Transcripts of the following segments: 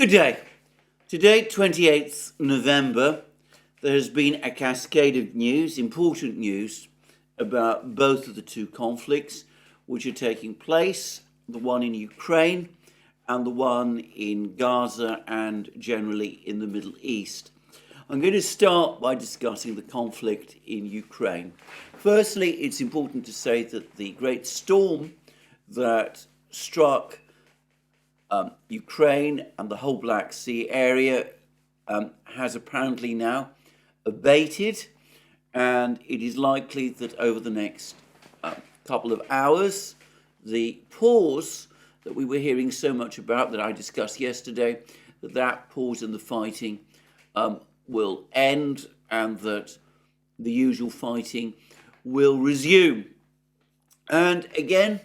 Good day. Today, 28th November, there has been a cascade of news, important news, about both of the two conflicts which are taking place, the one in Ukraine and the one in Gaza and generally in the Middle East. I'm going to start by discussing the conflict in Ukraine. Firstly, it's important to say that the great storm that struck Ukraine and the whole Black Sea area has apparently now abated, and it is likely that over the next couple of hours, the pause that we were hearing so much about, that I discussed yesterday, that pause in the fighting will end, and that the usual fighting will resume. And again,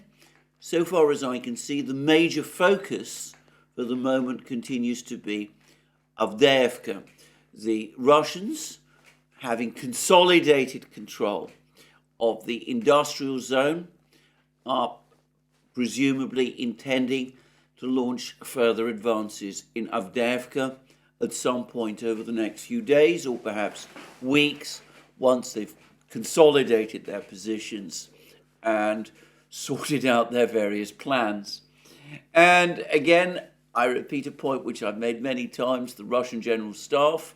so far as I can see, the major focus for the moment continues to be Avdeyevka. The Russians, having consolidated control of the industrial zone, are presumably intending to launch further advances in Avdeyevka at some point over the next few days or perhaps weeks, once they've consolidated their positions and sorted out their various plans. And again, I repeat a point which I've made many times: the Russian General Staff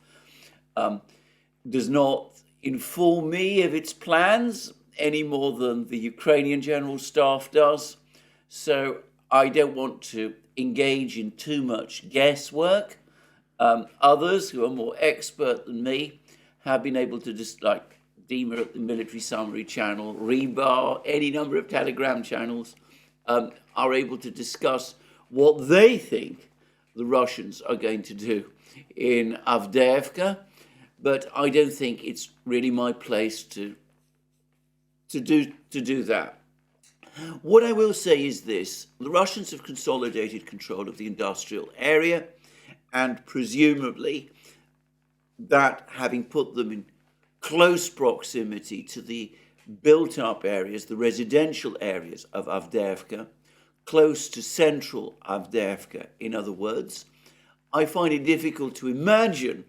does not inform me of its plans any more than the Ukrainian General Staff does. So I don't want to engage in too much guesswork. Others who are more expert than me have been able to just, like Dima at the Military Summary channel, Rebar, any number of Telegram channels, are able to discuss what they think the Russians are going to do in Avdeyevka. But I don't think it's really my place to do that. What I will say is this: the Russians have consolidated control of the industrial area, and presumably that, having put them in close proximity to the built-up areas, the residential areas of Avdeyevka, close to central Avdeyevka, in other words, I find it difficult to imagine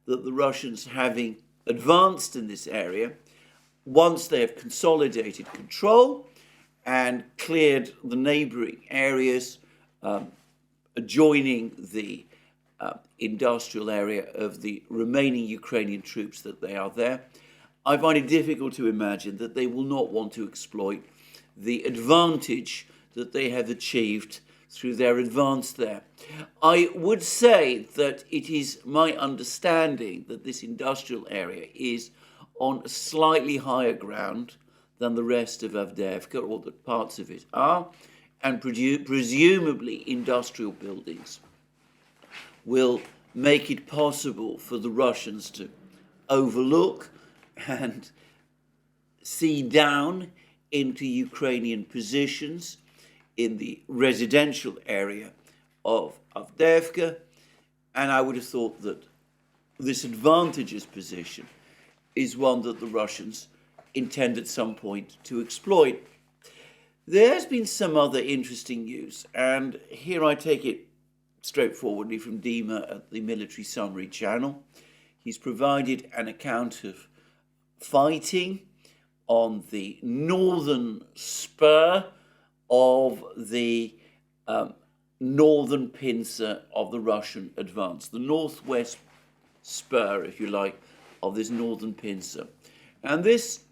that the Russians, having advanced in this area, once they have consolidated control and cleared the neighboring areas adjoining the industrial area of the remaining Ukrainian troops that they are there, I find it difficult to imagine that they will not want to exploit the advantage that they have achieved through their advance there. I would say that it is my understanding that this industrial area is on slightly higher ground than the rest of Avdeyevka, or that parts of it are, and presumably industrial buildings will make it possible for the Russians to overlook and see down into Ukrainian positions in the residential area of Avdeyevka, and I would have thought that this advantageous position is one that the Russians intend at some point to exploit. There has been some other interesting news, and here I take it straightforwardly from Dima at the Military Summary channel. He's provided an account of fighting on the northern spur of the northern pincer of the Russian advance, the northwest spur, if you like, of this northern pincer. And this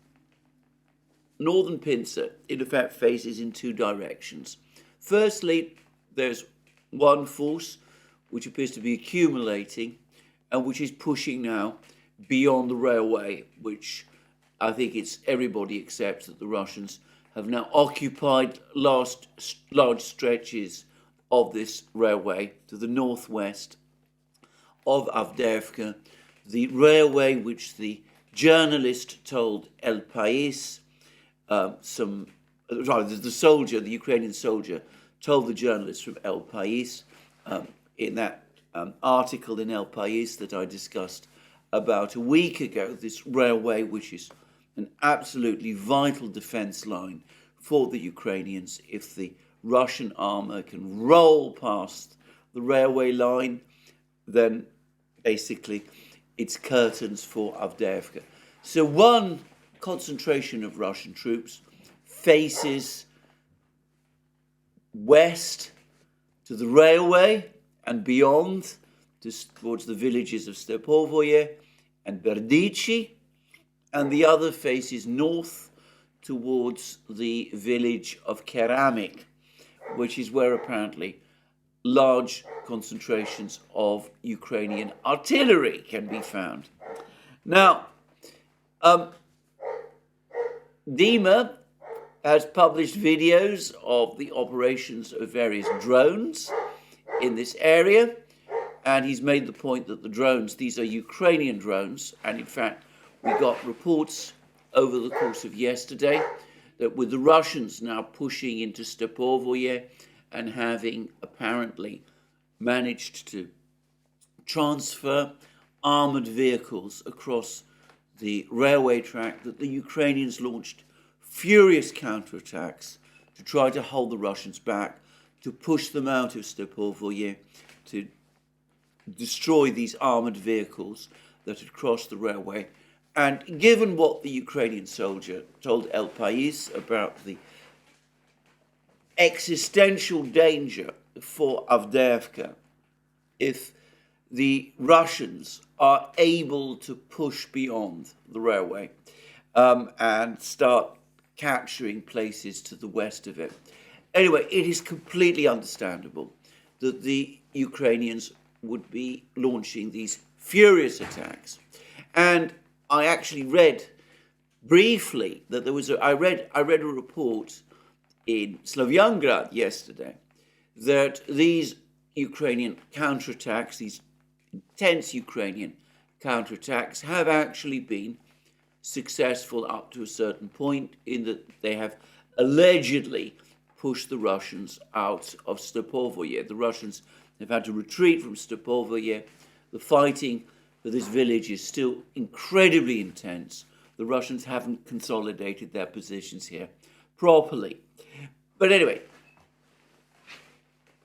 northern pincer, in effect, faces in two directions. Firstly, there's one force which appears to be accumulating and which is pushing now beyond the railway, which I think everybody accepts that the Russians have now occupied large stretches of this railway to the northwest of Avdeyevka, the railway which the journalist told El País, the Ukrainian soldier told the journalist from El País in that article in El País that I discussed about a week ago, this railway, which is an absolutely vital defense line for the Ukrainians if the Russian armor can roll past the railway line, then basically it's curtains for Avdeyevka. So one concentration of Russian troops faces west to the railway and beyond towards the villages of Stepovoye and Berdichi, and the other faces north towards the village of Keramik, which is where apparently large concentrations of Ukrainian artillery can be found. Now, Dima has published videos of the operations of various drones in this area, and he's made the point that the drones, these are Ukrainian drones, and in fact we got reports over the course of yesterday that with the Russians now pushing into Stepovoye and having apparently managed to transfer armoured vehicles across the railway track, that the Ukrainians launched furious counterattacks to try to hold the Russians back, to push them out of Stepovoye, to destroy these armoured vehicles that had crossed the railway. And given what the Ukrainian soldier told El País about the existential danger for Avdeyevka, if the Russians are able to push beyond the railway and start capturing places to the west of it. Anyway, it is completely understandable that the Ukrainians would be launching these furious attacks. And I actually read briefly that there was I read a report in Slavyangrad yesterday that these Ukrainian counterattacks, these intense Ukrainian counterattacks, have actually been successful up to a certain point, in that they have allegedly pushed the Russians out of Stepovoye. The Russians have had to retreat from Stepovoye. The fighting for this village is still incredibly intense. The Russians haven't consolidated their positions here properly. But anyway,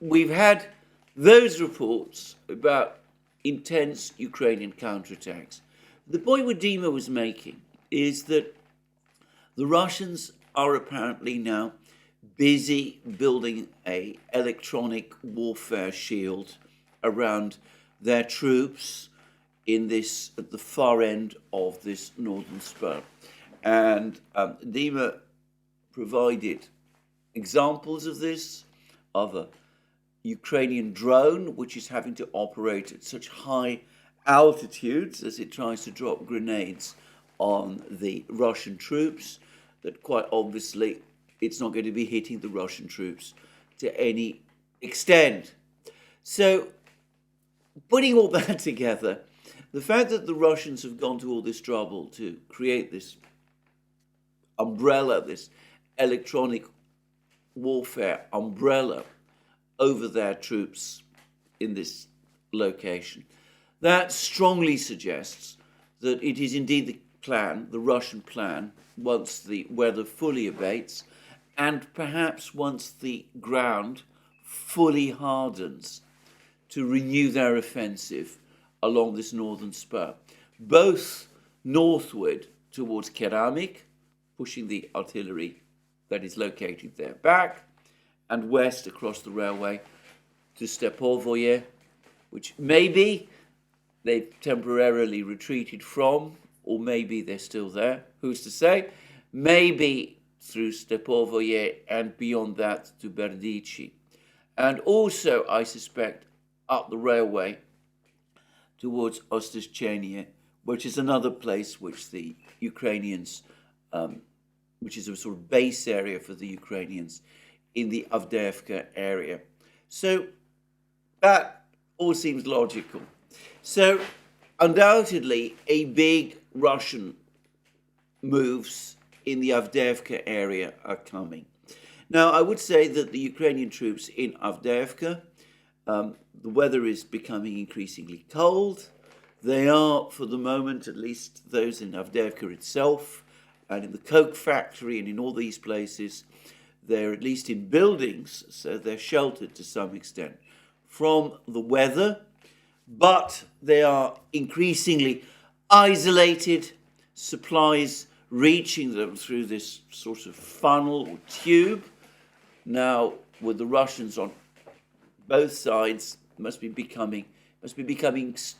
we've had those reports about intense Ukrainian counterattacks. The point what Dima was making is that the Russians are apparently now busy building an electronic warfare shield around their troops in this, at the far end of this northern spur. And Dima provided examples of this, of a Ukrainian drone which is having to operate at such high altitudes as it tries to drop grenades on the Russian troops, that quite obviously it's not going to be hitting the Russian troops to any extent. So, putting all that together, the fact that the Russians have gone to all this trouble to create this umbrella, this electronic warfare umbrella over their troops in this location, that strongly suggests that it is indeed the plan, the Russian plan, once the weather fully abates, and perhaps once the ground fully hardens, to renew their offensive along this northern spur, both northward towards Keramik, pushing the artillery that is located there back, and west across the railway to Stepovoye, which maybe they've temporarily retreated from, or maybe they're still there, who's to say? Maybe through Stepovoye and beyond that to Berdichi. And also, I suspect, up the railway towards Ostyshchenie, which is another place which the Ukrainians, which is a sort of base area for the Ukrainians in the Avdeyevka area. So that all seems logical. So undoubtedly, a big Russian moves in the Avdeyevka area are coming. Now, I would say that the Ukrainian troops in Avdeyevka, the weather is becoming increasingly cold. They are, for the moment, at least those in Avdeyevka itself, and in the coke factory and in all these places, they're at least in buildings, so they're sheltered to some extent from the weather, but they are increasingly isolated, supplies reaching them through this sort of funnel or tube. Now, with the Russians on both sides, must be becoming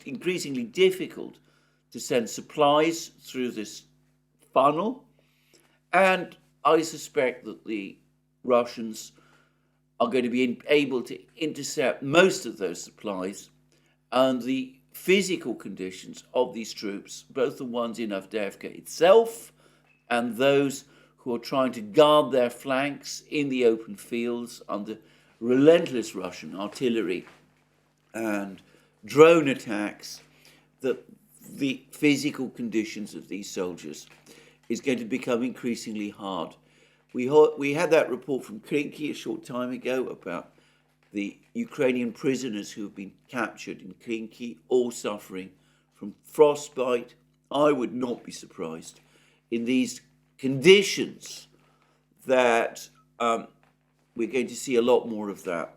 increasingly difficult to send supplies through this funnel. And I suspect that the Russians are going to be able to intercept most of those supplies, and the physical conditions of these troops, both the ones in Avdeyevka itself and those who are trying to guard their flanks in the open fields under relentless Russian artillery and drone attacks, that the physical conditions of these soldiers is going to become increasingly hard. We had that report from Klinki a short time ago about the Ukrainian prisoners who have been captured in Klinki, all suffering from frostbite. I would not be surprised in these conditions that we're going to see a lot more of that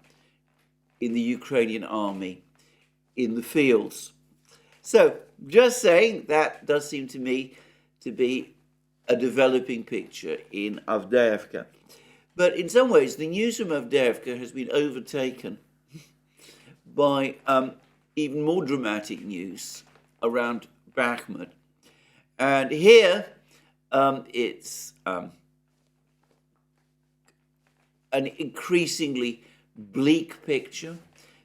in the Ukrainian army in the fields. So, just saying, that does seem to me to be a developing picture in Avdeyevka. But in some ways, the news from Avdeyevka has been overtaken by even more dramatic news around Bakhmut. And here, it's an increasingly bleak picture.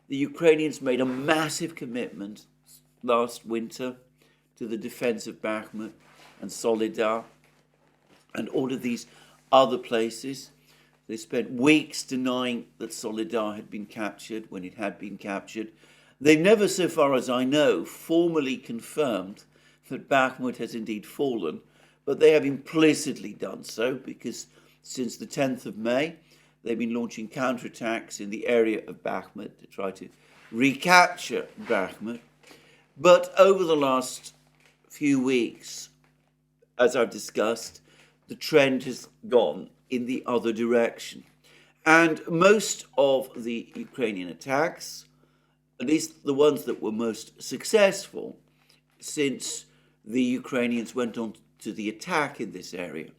The Ukrainians made a massive commitment last winter to the defense of Bakhmut and Solidar and all of these other places. They spent weeks denying that Solidar had been captured when it had been captured. They've never, so far as I know, formally confirmed that Bakhmut has indeed fallen, but they have implicitly done so because since the 10th of May, they've been launching counterattacks in the area of Bakhmut to try to recapture Bakhmut. But over the last few weeks, as I've discussed, the trend has gone in the other direction. And most of the Ukrainian attacks, at least the ones that were most successful since the Ukrainians went on to the attack in this area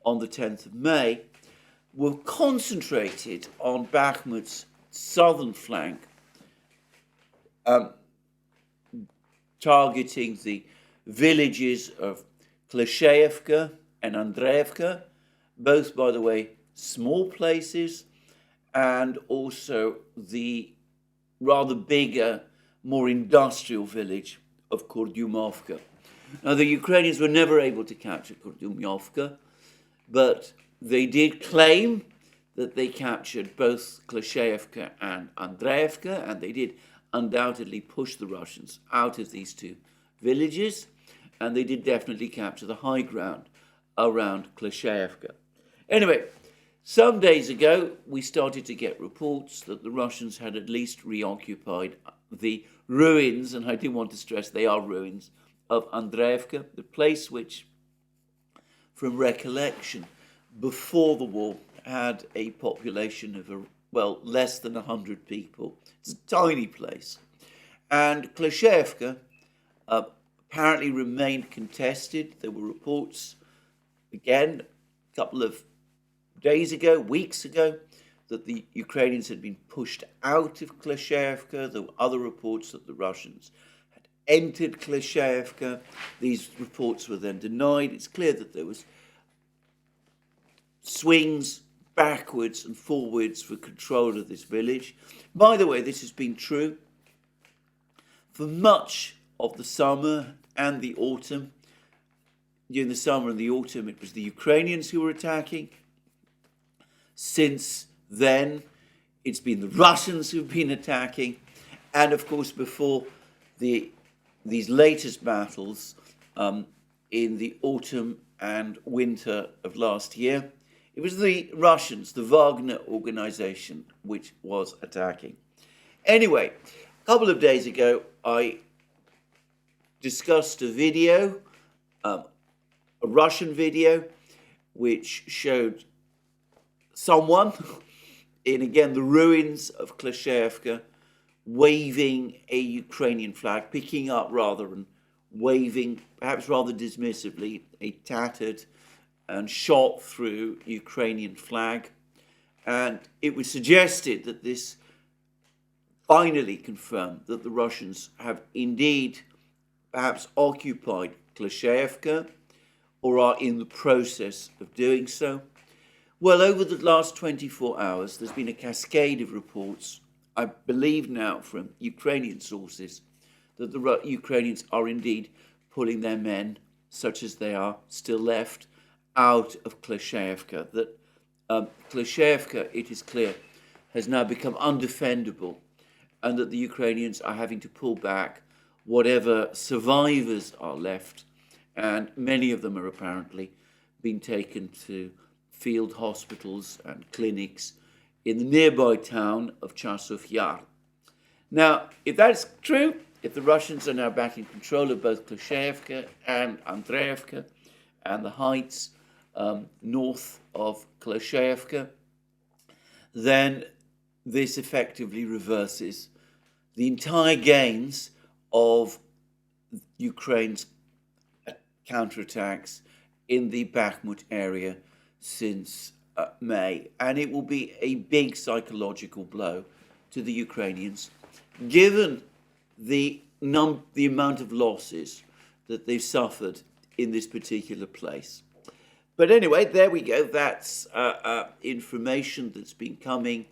on the 10th of May, were concentrated on Bakhmut's southern flank, targeting the villages of Kleshcheyevka and Andreevka, both, by the way, small places, and also the rather bigger, more industrial village of Khromovo. Now, the Ukrainians were never able to capture Khromovo, but they did claim that they captured both Kleshcheyevka and Andreevka, and they did undoubtedly push the Russians out of these two villages, and they did definitely capture the high ground around Kleshcheyevka. Anyway, some days ago, we started to get reports that the Russians had at least reoccupied the ruins, and I do want to stress they are ruins, of Andreevka, the place which, from recollection, before the war, had a population of, less than 100 people. It's a tiny place. And Kleshcheyevka apparently remained contested. There were reports, again, a couple of days ago, weeks ago, that the Ukrainians had been pushed out of Kleshcheyevka. There were other reports that the Russians had entered Kleshcheyevka. These reports were then denied. It's clear that there was swings backwards and forwards for control of this village. By the way, this has been true for much of the summer and the autumn. During the summer and the autumn, it was the Ukrainians who were attacking. Since then, it's been the Russians who've been attacking. And of course, before these latest battles in the autumn and winter of last year, it was the Russians, the Wagner organization, which was attacking. Anyway, a couple of days ago, I discussed a video, a Russian video, which showed someone in, again, the ruins of Kleshcheyevka waving a Ukrainian flag, picking up rather and waving, perhaps rather dismissively, a tattered and shot through Ukrainian flag. And it was suggested that this finally confirmed that the Russians have indeed perhaps occupied Kleshcheyevka or are in the process of doing so. Well, over the last 24 hours, there's been a cascade of reports, I believe now from Ukrainian sources, that the Ukrainians are indeed pulling their men, such as they are still left, out of Kleshcheyevka. That Kleshcheyevka, it is clear, has now become undefendable, and that the Ukrainians are having to pull back whatever survivors are left, and many of them are apparently being taken to field hospitals and clinics in the nearby town of Chasov Yar. Now, if that's true, if the Russians are now back in control of both Kleshcheyevka and Avdeyevka and the heights north of Kleshcheyevka, then this effectively reverses the entire gains of Ukraine's counterattacks in the Bakhmut area since May. And it will be a big psychological blow to the Ukrainians, given the amount of losses that they've suffered in this particular place. But anyway, there we go. That's information that's been coming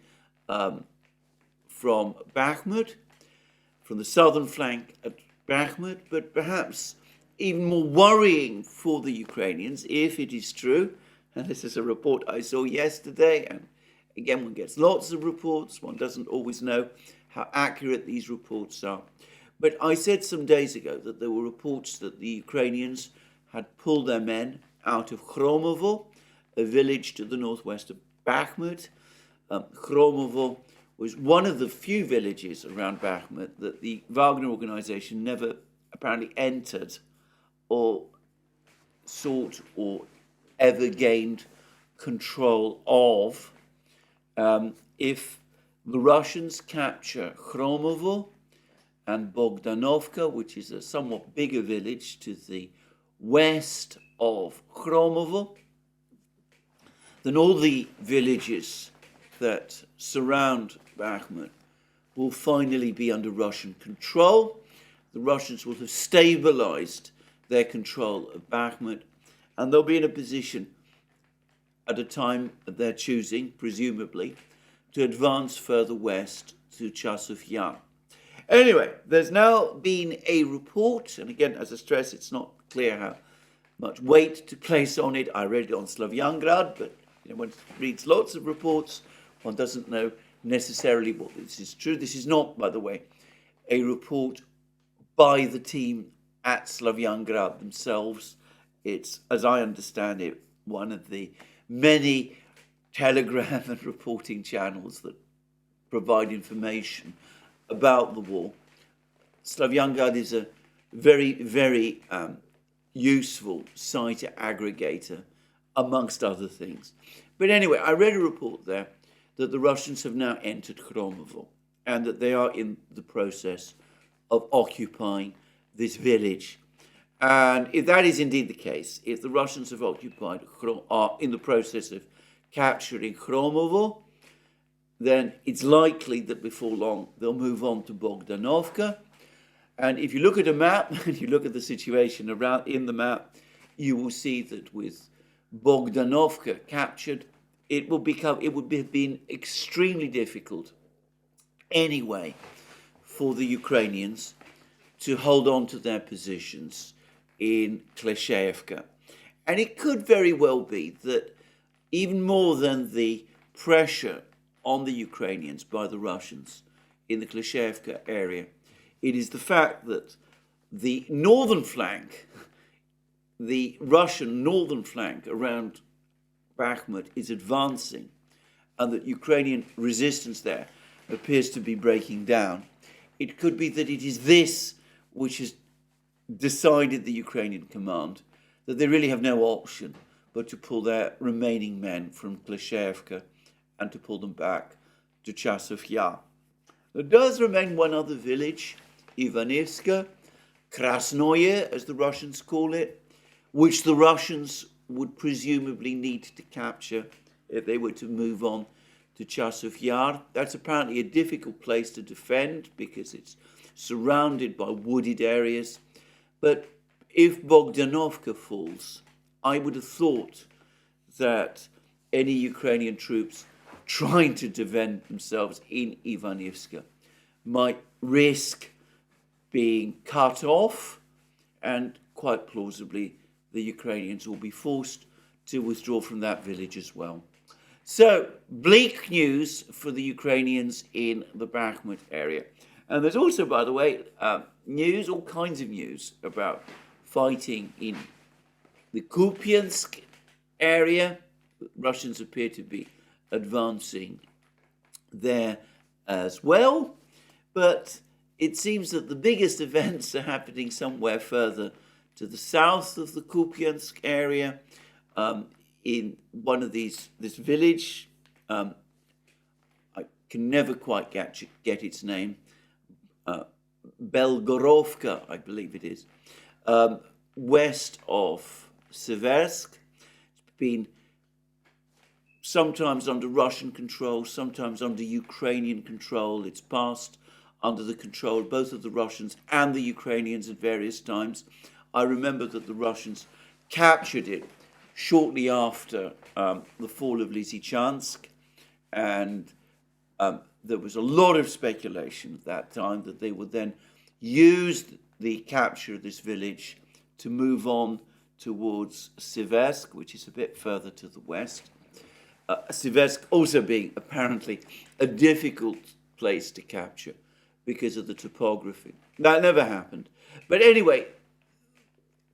from Bakhmut, from the southern flank at Bakhmut, but perhaps even more worrying for the Ukrainians, if it is true, and this is a report I saw yesterday, and again, one gets lots of reports, one doesn't always know how accurate these reports are. But I said some days ago that there were reports that the Ukrainians had pulled their men out of Khromovo, a village to the northwest of Bakhmut. Khromovo was one of the few villages around Bakhmut that the Wagner organization never apparently entered or sought or ever gained control of. If the Russians capture Khromovo and Budanovka, which is a somewhat bigger village to the west of Khromovo, then all the villages that surround Bakhmut will finally be under Russian control. The Russians will have stabilized their control of Bakhmut, and they'll be in a position at a time of their choosing, presumably, to advance further west to Chasov Yar. Anyway, there's now been a report, and again, as I stress, it's not clear how much weight to place on it. I read it on Slavyangrad, but one reads lots of reports. One doesn't know necessarily what this is true. This is not, by the way, a report by the team at Slavyangrad themselves. It's, as I understand it, one of the many telegram and reporting channels that provide information about the war. Slavyangrad is a very, very useful site aggregator, amongst other things. But anyway, I read a report there that the Russians have now entered Khromovo and that they are in the process of occupying this village. And if that is indeed the case, if the Russians have occupied, are in the process of capturing Khromovo, then it's likely that before long they'll move on to Budanovka. And if you look at a map and you look at the situation around in the map, you will see that with Budanovka captured, it would have been extremely difficult anyway for the Ukrainians to hold on to their positions in Kleshcheyevka. And it could very well be that even more than the pressure on the Ukrainians by the Russians in the Kleshcheyevka area, it is the fact that the northern flank, the Russian northern flank around Bakhmut is advancing, and that Ukrainian resistance there appears to be breaking down. It could be that it is this which has decided the Ukrainian command that they really have no option but to pull their remaining men from Kleshcheyevka and to pull them back to Chasov Yar. There does remain one other village, Ivanivska, Krasnoye, as the Russians call it, which the Russians would presumably need to capture if they were to move on to Chasov Yar. That's apparently a difficult place to defend because it's surrounded by wooded areas. But if Bogdanovka falls, I would have thought that any Ukrainian troops trying to defend themselves in Ivanivska might risk being cut off, and quite plausibly the Ukrainians will be forced to withdraw from that village as well. So, bleak news for the Ukrainians in the Bakhmut area. And there's also, by the way, news, all kinds of news about fighting in the Kupiansk area. Russians appear to be advancing there as well. But it seems that the biggest events are happening somewhere further to the south of the Kupiansk area, in one of this village. I can never quite get its name. Belgorovka, I believe it is, west of Seversk. It's been sometimes under Russian control, sometimes under Ukrainian control. It's passed under the control both of the Russians and the Ukrainians at various times. I remember that the Russians captured it shortly after the fall of Lysychansk, and there was a lot of speculation at that time that they would then use the capture of this village to move on towards Seversk, which is a bit further to the west. Seversk also being apparently a difficult place to capture because of the topography. That never happened. But anyway,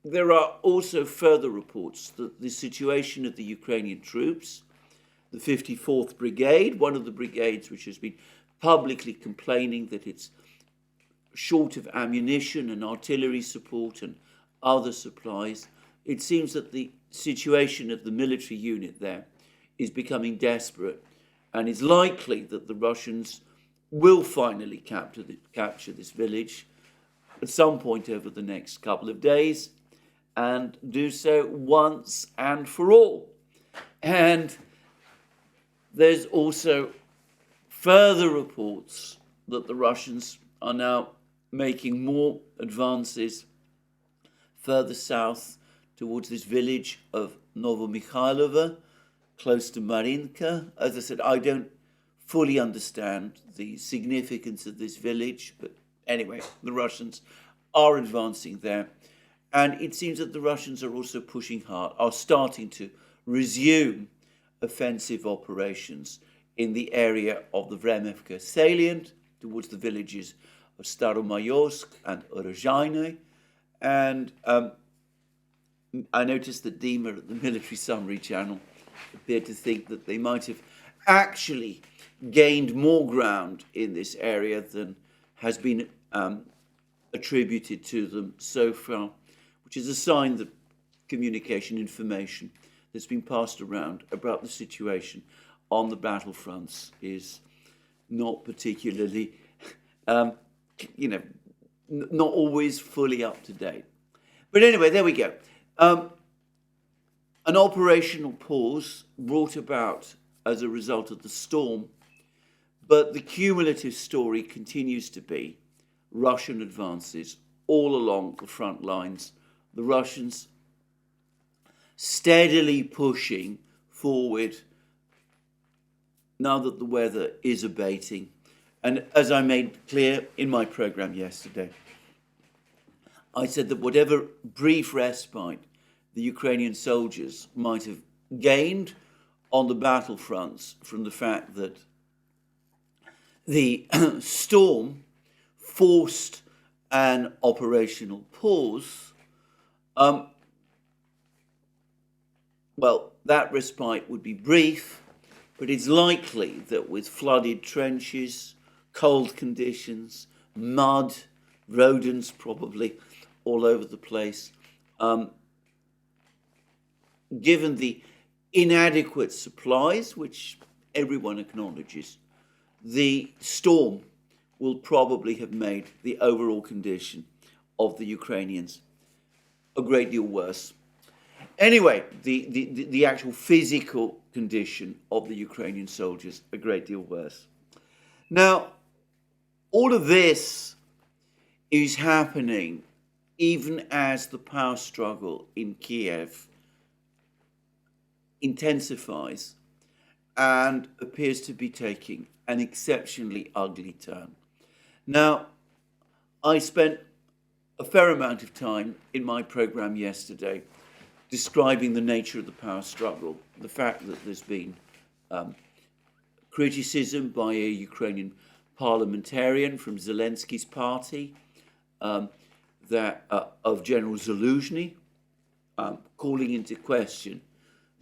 there are also further reports that the situation of the Ukrainian troops, the 54th Brigade, one of the brigades which has been publicly complaining that it's short of ammunition and artillery support and other supplies, it seems that the situation of the military unit there is becoming desperate, and it's likely that the Russians will finally capture this village at some point over the next couple of days, and do so once and for all. And there's also further reports that the Russians are now making more advances further south towards this village of Novomikhailova, close to Marinka. As I said, I don't fully understand the significance of this village, but anyway, the Russians are advancing there. And it seems that the Russians are also pushing hard, are starting to resume offensive operations in the area of the Vremevka salient towards the villages of Staromayorsk and Orozhaine. And I noticed that Dima at the Military Summary channel appeared to think that they might have actually gained more ground in this area than has been attributed to them so far, which is a sign that communication information that's been passed around about the situation on the battlefronts is not particularly, not always fully up to date. But anyway, there we go. An operational pause brought about as a result of the storm, but the cumulative story continues to be Russian advances all along the front lines. The Russians steadily pushing forward now that the weather is abating. And as I made clear in my program yesterday, I said that whatever brief respite the Ukrainian soldiers might have gained on the battlefronts from the fact that the storm forced an operational pause, well, that respite would be brief, but it's likely that with flooded trenches, cold conditions, mud, rodents probably all over the place, given the inadequate supplies, which everyone acknowledges, the storm will probably have made the overall condition of the Ukrainians a great deal worse. Anyway, the actual physical condition of the Ukrainian soldiers a great deal worse. Now, all of this is happening even as the power struggle in Kiev intensifies and appears to be taking an exceptionally ugly turn. Now, I spent a fair amount of time in my program yesterday describing the nature of the power struggle, the fact that there's been criticism by a Ukrainian parliamentarian from Zelensky's party of General Zaluzhny, calling into question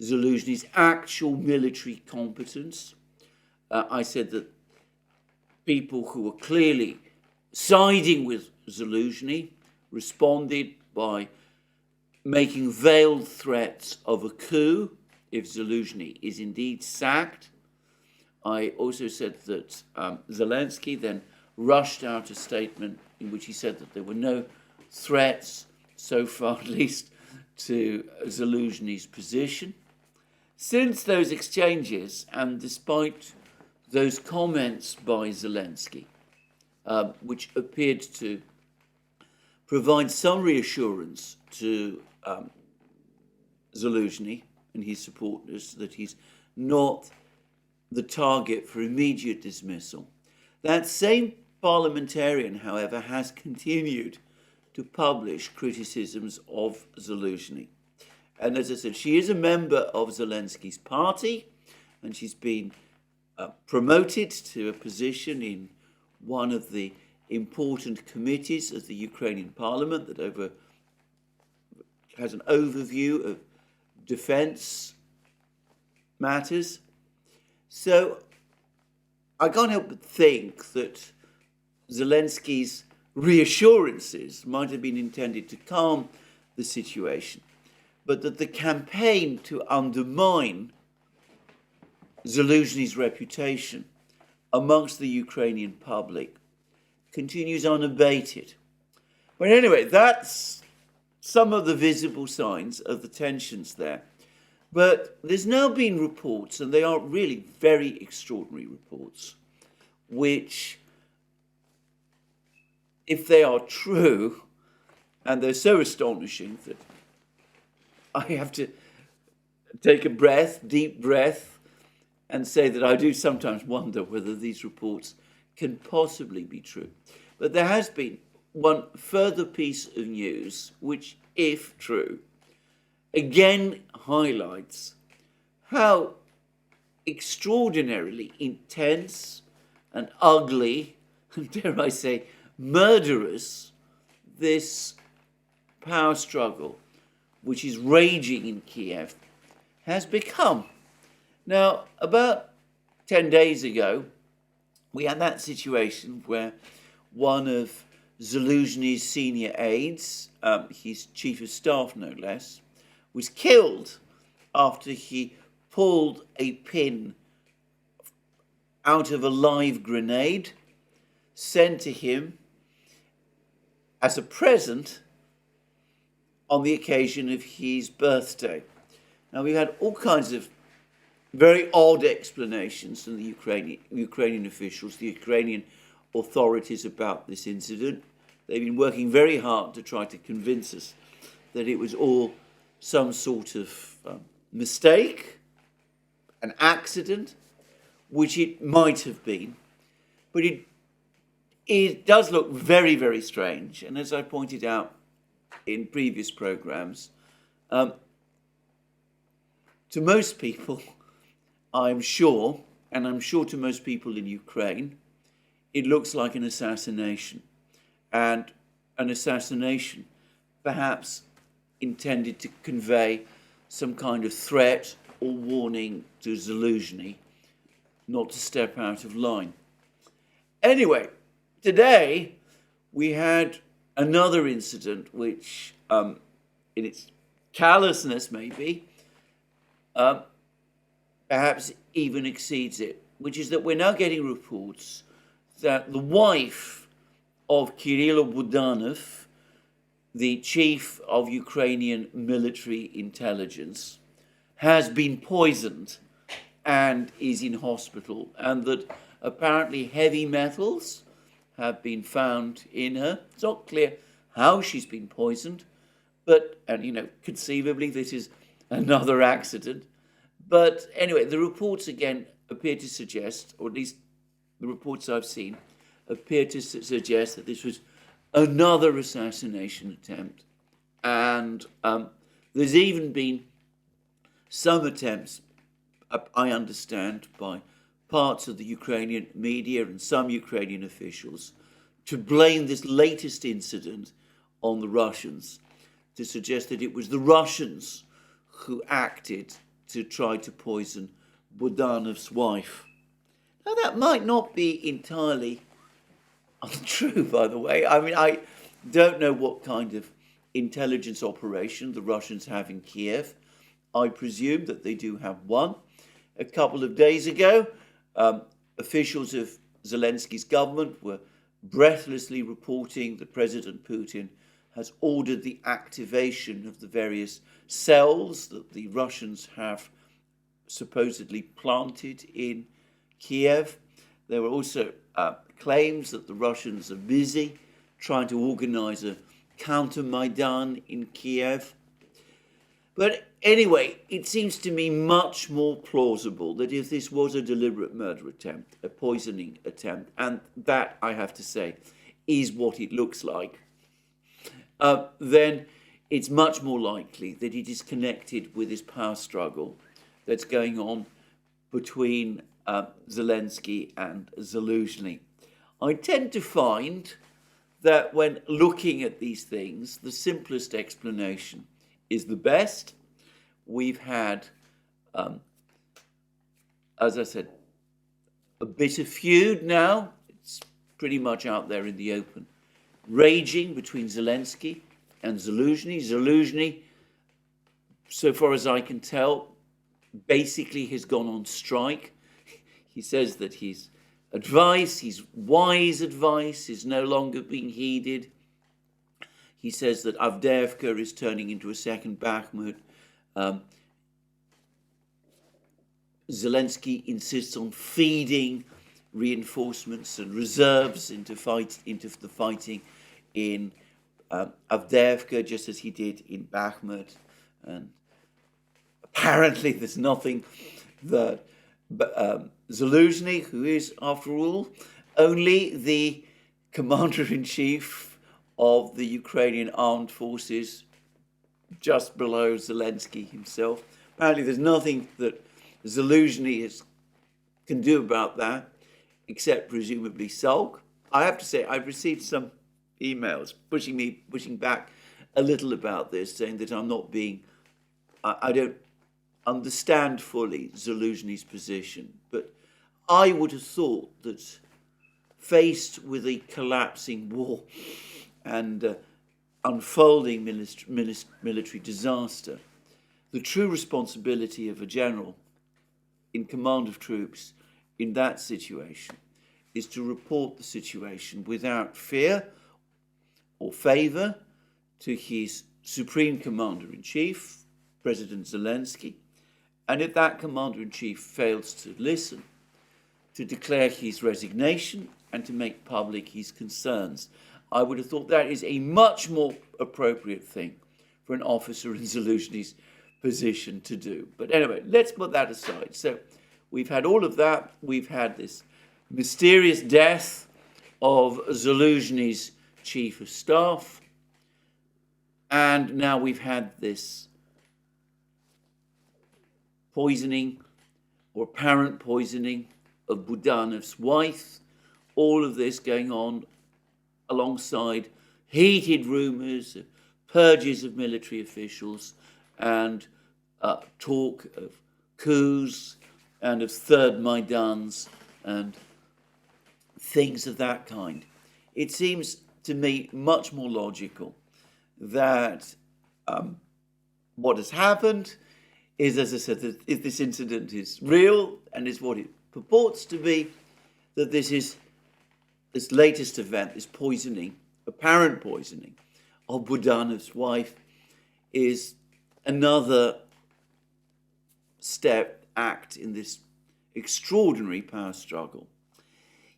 Zaluzhny's actual military competence. I said that people who were clearly siding with Zaluzhny responded by making veiled threats of a coup if Zaluzhny is indeed sacked. I also said that Zelensky then rushed out a statement in which he said that there were no threats, so far at least, to Zaluzhny's position. Since those exchanges, and despite those comments by Zelensky, which appeared to provide some reassurance to Zaluzhny and his supporters that he's not the target for immediate dismissal, that same parliamentarian, however, has continued to publish criticisms of Zaluzhny. And as I said, she is a member of Zelensky's party, and she's been promoted to a position in one of the important committees of the Ukrainian parliament that has an overview of defense matters. So I can't help but think that Zelensky's reassurances might have been intended to calm the situation, but that the campaign to undermine Zaluzhny's reputation amongst the Ukrainian public continues unabated. But anyway, that's some of the visible signs of the tensions there. But there's now been reports, and they are really very extraordinary reports, which, if they are true, and they're so astonishing that I have to take a deep breath, and say that I do sometimes wonder whether these reports can possibly be true. But there has been one further piece of news, which, if true, again highlights how extraordinarily intense and ugly, and dare I say, murderous, this power struggle, which is raging in Kiev, has become. Now, about 10 days ago, we had that situation where one of Zaluzhny's senior aides, his chief of staff no less, was killed after he pulled a pin out of a live grenade sent to him as a present on the occasion of his birthday. Now, we had all kinds of very odd explanations from the Ukrainian officials, the Ukrainian authorities about this incident. They've been working very hard to try to convince us that it was all some sort of mistake, an accident, which it might have been. But it does look very, very strange. And as I pointed out in previous programs, to most people, I'm sure, and I'm sure to most people in Ukraine, it looks like an assassination. And an assassination perhaps intended to convey some kind of threat or warning to Zaluzhny not to step out of line. Anyway, today we had another incident which, in its callousness maybe, perhaps even exceeds it, which is that we're now getting reports that the wife of Kirill Budanov, the chief of Ukrainian military intelligence, has been poisoned and is in hospital, and that apparently heavy metals have been found in her. It's not clear how she's been poisoned, but, and conceivably this is another accident. But anyway, the reports again appear to suggest, or at least the reports I've seen, appear to suggest that this was another assassination attempt. And there's even been some attempts, I understand, by parts of the Ukrainian media and some Ukrainian officials to blame this latest incident on the Russians, to suggest that it was the Russians who acted to try to poison Budanov's wife. Now, that might not be entirely untrue, by the way. I mean, I don't know what kind of intelligence operation the Russians have in Kiev. I presume that they do have one. A couple of days ago, officials of Zelensky's government were breathlessly reporting that President Putin has ordered the activation of the various cells that the Russians have supposedly planted in Kiev. There were also claims that the Russians are busy trying to organize a counter-Maidan in Kiev. But anyway, it seems to me much more plausible that if this was a deliberate murder attempt, a poisoning attempt, and that, I have to say, is what it looks like, then it's much more likely that it is connected with this power struggle that's going on between Zelensky and Zaluzhny. I tend to find that when looking at these things, the simplest explanation is the best. We've had, as I said, a bit of feud now. It's pretty much out there in the open, raging between Zelensky and Zaluzhny. Zaluzhny, so far as I can tell, basically has gone on strike. He says that his advice, his wise advice, is no longer being heeded. He says that Avdeyevka is turning into a second Bakhmut. Zelensky insists on feeding reinforcements and reserves into the fighting in Avdeyevka, just as he did in Bakhmut. And apparently there's nothing that Zaluzhny, who is, after all, only the commander-in-chief of the Ukrainian armed forces, just below Zelensky himself. Apparently there's nothing that Zaluzhny can do about that, except presumably sulk. I have to say, I've received some emails pushing back a little about this, saying that I'm not being, I don't understand fully Zaluzhny's position, but I would have thought that faced with a collapsing war and unfolding military disaster, the true responsibility of a general in command of troops in that situation is to report the situation without fear or favour to his supreme commander-in-chief, President Zelensky, and if that commander-in-chief fails to listen, to declare his resignation and to make public his concerns. I would have thought that is a much more appropriate thing for an officer in Zaluzhny's position to do. But anyway, let's put that aside. So we've had all of that. We've had this mysterious death of Zaluzhny's chief of staff. And now we've had this poisoning or apparent poisoning of Budanov's wife. All of this going on alongside heated rumours of purges of military officials and talk of coups and of third Maidans and things of that kind. It seems to me much more logical that what has happened is, as I said, that if this incident is real and is what it purports to be, that this is this latest event, this poisoning, apparent poisoning of Budanov's wife, is another act in this extraordinary power struggle.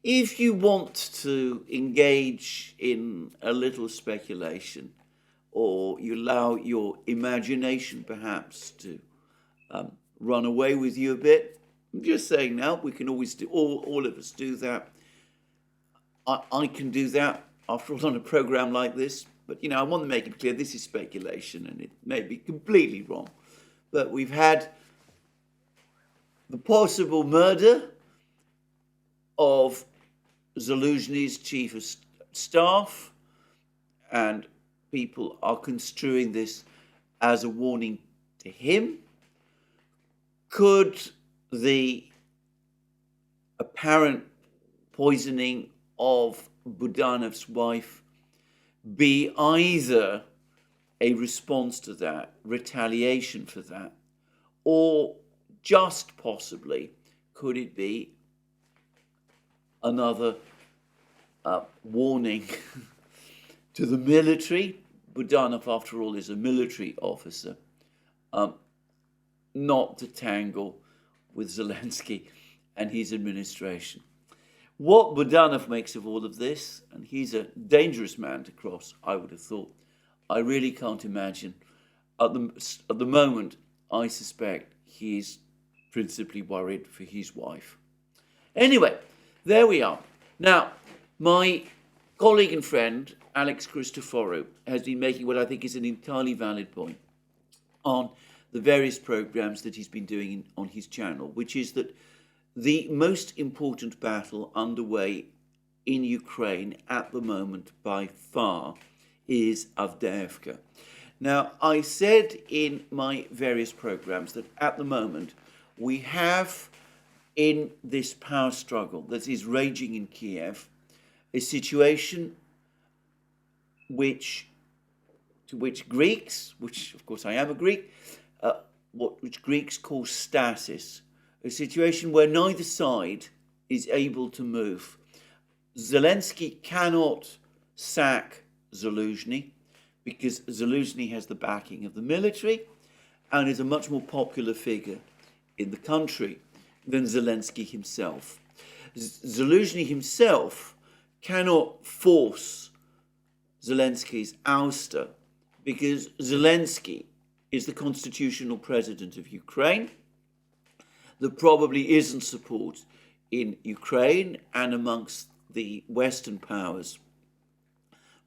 If you want to engage in a little speculation, or you allow your imagination perhaps to run away with you a bit, I'm just saying now, we can always do, all of us do that. I can do that, after all, on a program like this. But, I want to make it clear this is speculation, and it may be completely wrong. But we've had the possible murder of Zaluzhny's chief of staff, and people are construing this as a warning to him. Could the apparent poisoning of Budanov's wife be either a response to that, retaliation for that, or just possibly could it be another warning to the military? Budanov, after all, is a military officer, not to tangle with Zelensky and his administration. What Budanov makes of all of this, and he's a dangerous man to cross, I would have thought, I really can't imagine. At the moment, I suspect he's principally worried for his wife. Anyway, there we are. Now, my colleague and friend, Alex Christoforou, has been making what I think is an entirely valid point on the various programs that he's been doing on his channel, which is that the most important battle underway in Ukraine at the moment by far is Avdeyevka. Now, I said in my various programs that at the moment we have in this power struggle that is raging in Kiev a situation to which Greeks, which of course I am a Greek, which Greeks call stasis, a situation where neither side is able to move. Zelensky cannot sack Zaluzhny because Zaluzhny has the backing of the military and is a much more popular figure in the country than Zelensky himself. Zaluzhny himself cannot force Zelensky's ouster because Zelensky is the constitutional president of Ukraine. There probably isn't support in Ukraine and amongst the Western powers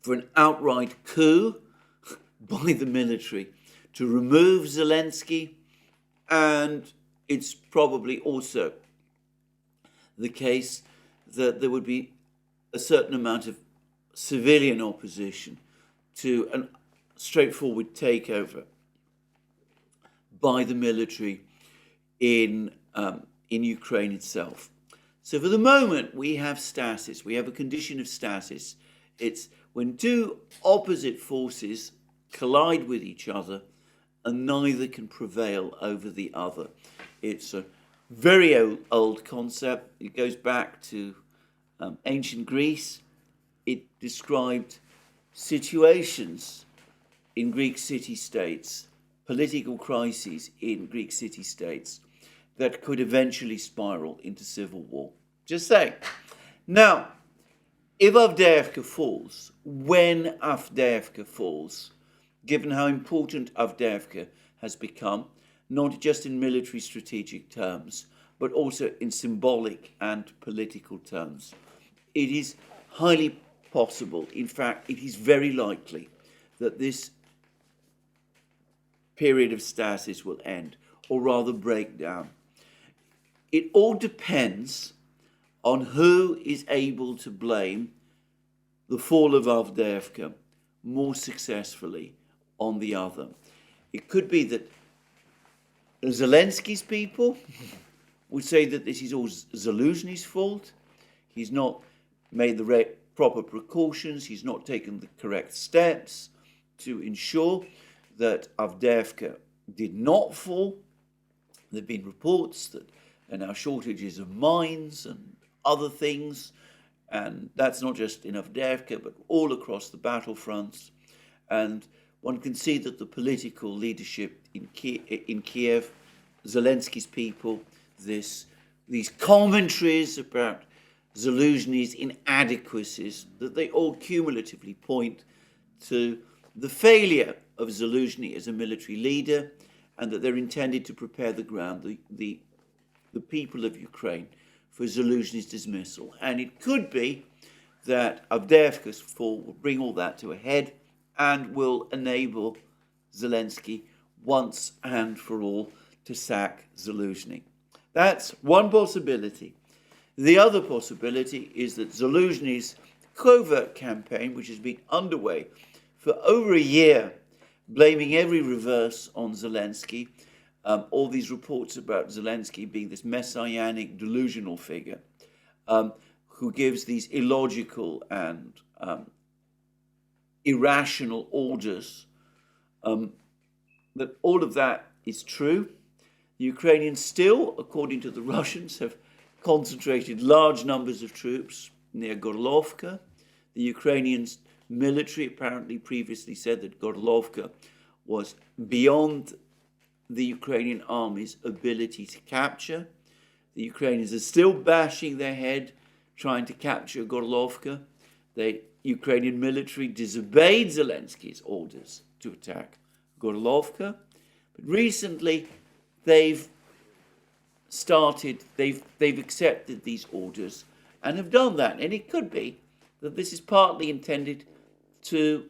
for an outright coup by the military to remove Zelensky, and it's probably also the case that there would be a certain amount of civilian opposition to a straightforward takeover by the military in Ukraine itself. So for the moment, we have stasis. We have a condition of stasis. It's when two opposite forces collide with each other and neither can prevail over the other. It's a very old concept. It goes back to ancient Greece. It described situations in Greek city-states, political crises in Greek city-states that could eventually spiral into civil war. Just saying. Now, if Avdeyevka falls, when Avdeyevka falls, given how important Avdeyevka has become, not just in military strategic terms, but also in symbolic and political terms, it is highly possible, in fact, it is very likely, that this period of stasis will end, or rather break down. It all depends on who is able to blame the fall of Avdeyevka more successfully on the other. It could be that Zelensky's people would say that this is all Zaluzhny's fault. He's not made the proper precautions. He's not taken the correct steps to ensure that Avdeyevka did not fall. There have been reports that there are now shortages of mines and other things, and that's not just in Avdeyevka, but all across the battlefronts. And one can see that the political leadership in Kiev, Zelensky's people, these commentaries about Zelensky's inadequacies, that they all cumulatively point to the failure of Zelensky as a military leader, and that they're intended to prepare the ground, the people of Ukraine, for Zelensky's dismissal. And it could be that Avdeyevka's fall will bring all that to a head and will enable Zelensky once and for all to sack Zelensky. That's one possibility. The other possibility is that Zelensky's covert campaign, which has been underway for over a year, blaming every reverse on Zelensky, all these reports about Zelensky being this messianic, delusional figure who gives these illogical and irrational orders, that all of that is true. The Ukrainians still, according to the Russians, have concentrated large numbers of troops near Gorlovka. The Ukrainians military apparently previously said that Gorlovka was beyond the Ukrainian army's ability to capture. The Ukrainians are still bashing their head trying to capture Gorlovka. The Ukrainian military disobeyed Zelensky's orders to attack Gorlovka. But recently they've accepted these orders and have done that. And it could be that this is partly intended to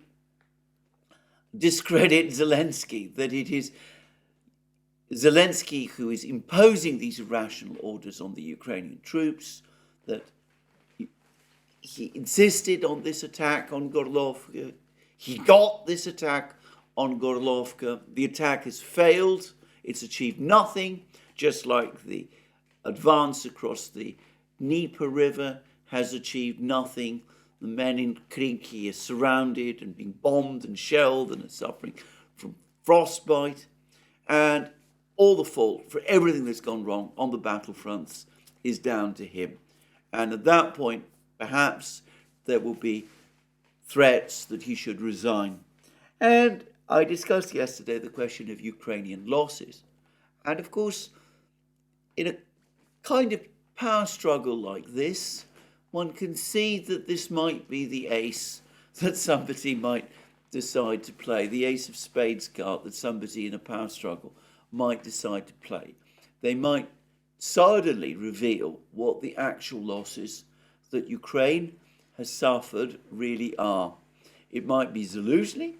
discredit Zelensky, that it is Zelensky who is imposing these irrational orders on the Ukrainian troops, that he insisted on this attack on Gorlovka. He got this attack on Gorlovka. The attack has failed. It's achieved nothing, just like the advance across the Dnieper River has achieved nothing. The men in Krinky are surrounded and being bombed and shelled and are suffering from frostbite. And all the fault for everything that's gone wrong on the battlefronts is down to him. And at that point, perhaps there will be threats that he should resign. And I discussed yesterday the question of Ukrainian losses. And of course, in a kind of power struggle like this, one can see that this might be the ace that somebody might decide to play, the ace of spades card that somebody in a power struggle might decide to play. They might suddenly reveal what the actual losses that Ukraine has suffered really are. It might be Zelensky,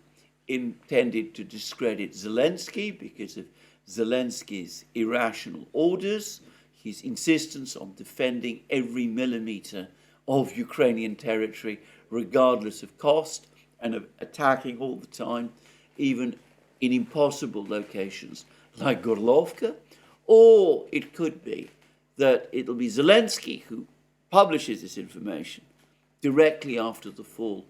intended to discredit Zelensky because of Zelensky's irrational orders, his insistence on defending every millimeter of Ukrainian territory regardless of cost, and of attacking all the time, even in impossible locations like Gorlovka. Or it could be that it'll be Zelensky who publishes this information directly after the fall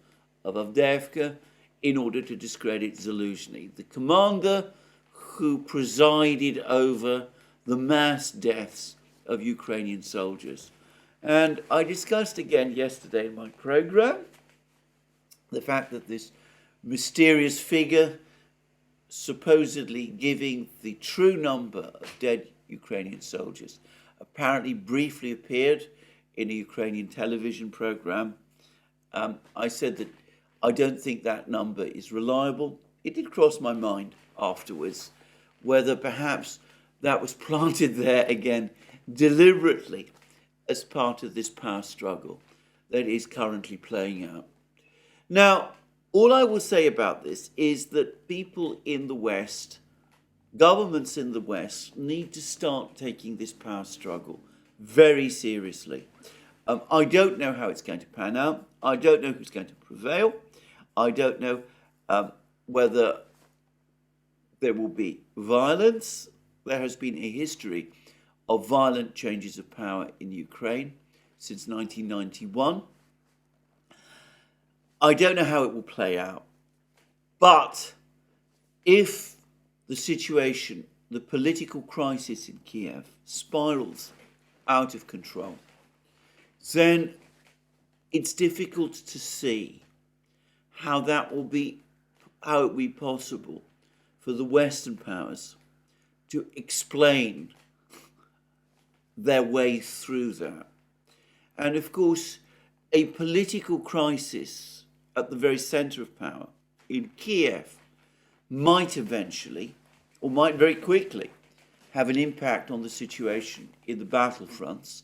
of Avdeyevka in order to discredit Zelensky, the commander who presided over the mass deaths of Ukrainian soldiers. And I discussed again yesterday in my program the fact that this mysterious figure supposedly giving the true number of dead Ukrainian soldiers apparently briefly appeared in a Ukrainian television program. I said that I don't think that number is reliable. It did cross my mind afterwards whether perhaps that was planted there again deliberately as part of this power struggle that is currently playing out. Now, all I will say about this is that people in the West, governments in the West, need to start taking this power struggle very seriously. I don't know how it's going to pan out. I don't know who's going to prevail. I don't know whether there will be violence. There has been a history of violent changes of power in Ukraine since 1991. I don't know how it will play out. But if the situation, the political crisis in Kiev spirals out of control, then it's difficult to see how it will be possible for the Western powers to explain their way through that. And of course, a political crisis at the very center of power in Kiev might eventually, or might very quickly, have an impact on the situation in the battlefronts,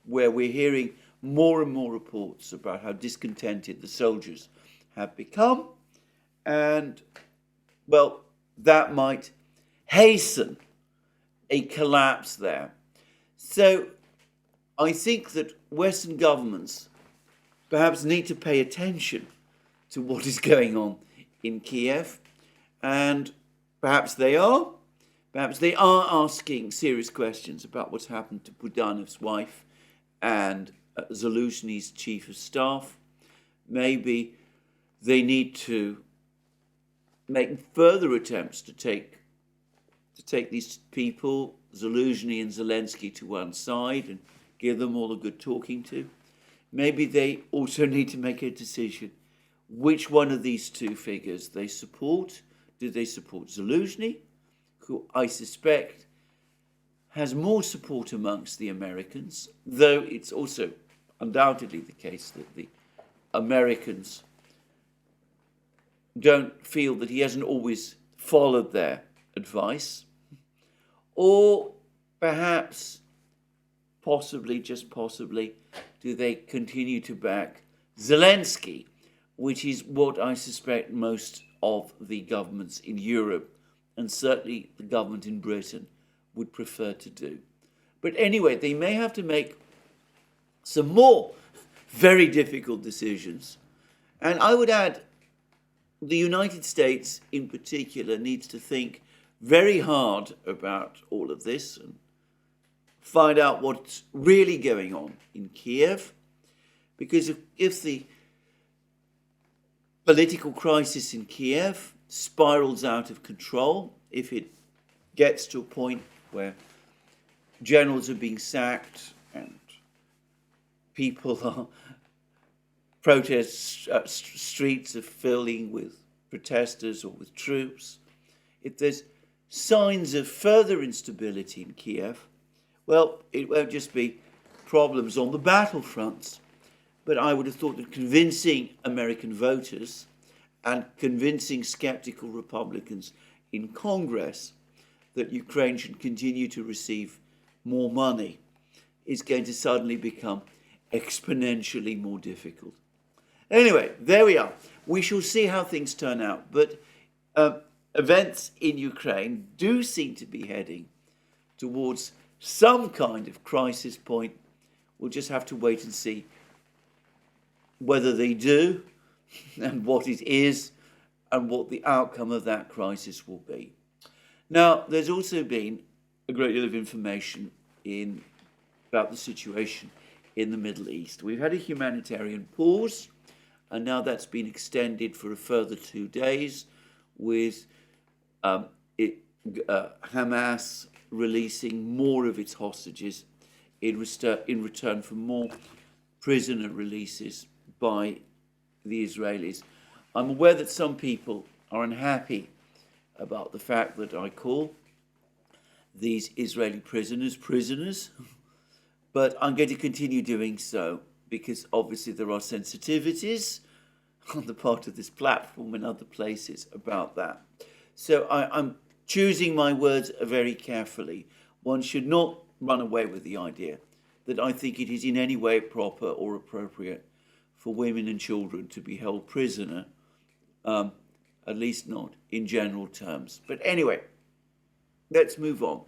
where we're hearing more and more reports about how discontented the soldiers have become. And, well, that might hasten a collapse there. So I think that Western governments perhaps need to pay attention to what is going on in Kiev, and perhaps they are asking serious questions about what's happened to Budanov's wife and Zaluzhny's chief of staff. Maybe they need to make further attempts to take these people, Zaluzhny and Zelensky, to one side and give them all a good talking to. Maybe they also need to make a decision which one of these two figures they support. Do they support Zaluzhny, who I suspect has more support amongst the Americans, though it's also undoubtedly the case that the Americans don't feel that he hasn't always followed their advice, or perhaps, possibly, just possibly, do they continue to back Zelensky, which is what I suspect most of the governments in Europe, and certainly the government in Britain, would prefer to do. But anyway, they may have to make some more very difficult decisions. And I would add, the United States in particular needs to think very hard about all of this and find out what's really going on in Kiev. Because if the political crisis in Kiev spirals out of control, if it gets to a point where generals are being sacked and people are streets are filling with protesters or with troops, if there's signs of further instability in Kiev, well, it won't just be problems on the battlefronts, but I would have thought that convincing American voters and convincing skeptical Republicans in Congress that Ukraine should continue to receive more money is going to suddenly become exponentially more difficult. Anyway, there we are. We shall see how things turn out. But events in Ukraine do seem to be heading towards some kind of crisis point. We'll just have to wait and see whether they do and what it is and what the outcome of that crisis will be. Now, there's also been a great deal of information about the situation in the Middle East. We've had a humanitarian pause, and now that's been extended for a further 2 days, with Hamas releasing more of its hostages in return for more prisoner releases by the Israelis. I'm aware that some people are unhappy about the fact that I call these Israeli prisoners, but I'm going to continue doing so because obviously there are sensitivities on the part of this platform and other places about that. So I'm choosing my words very carefully. One should not run away with the idea that I think it is in any way proper or appropriate for women and children to be held prisoner, at least not in general terms. But anyway, let's move on.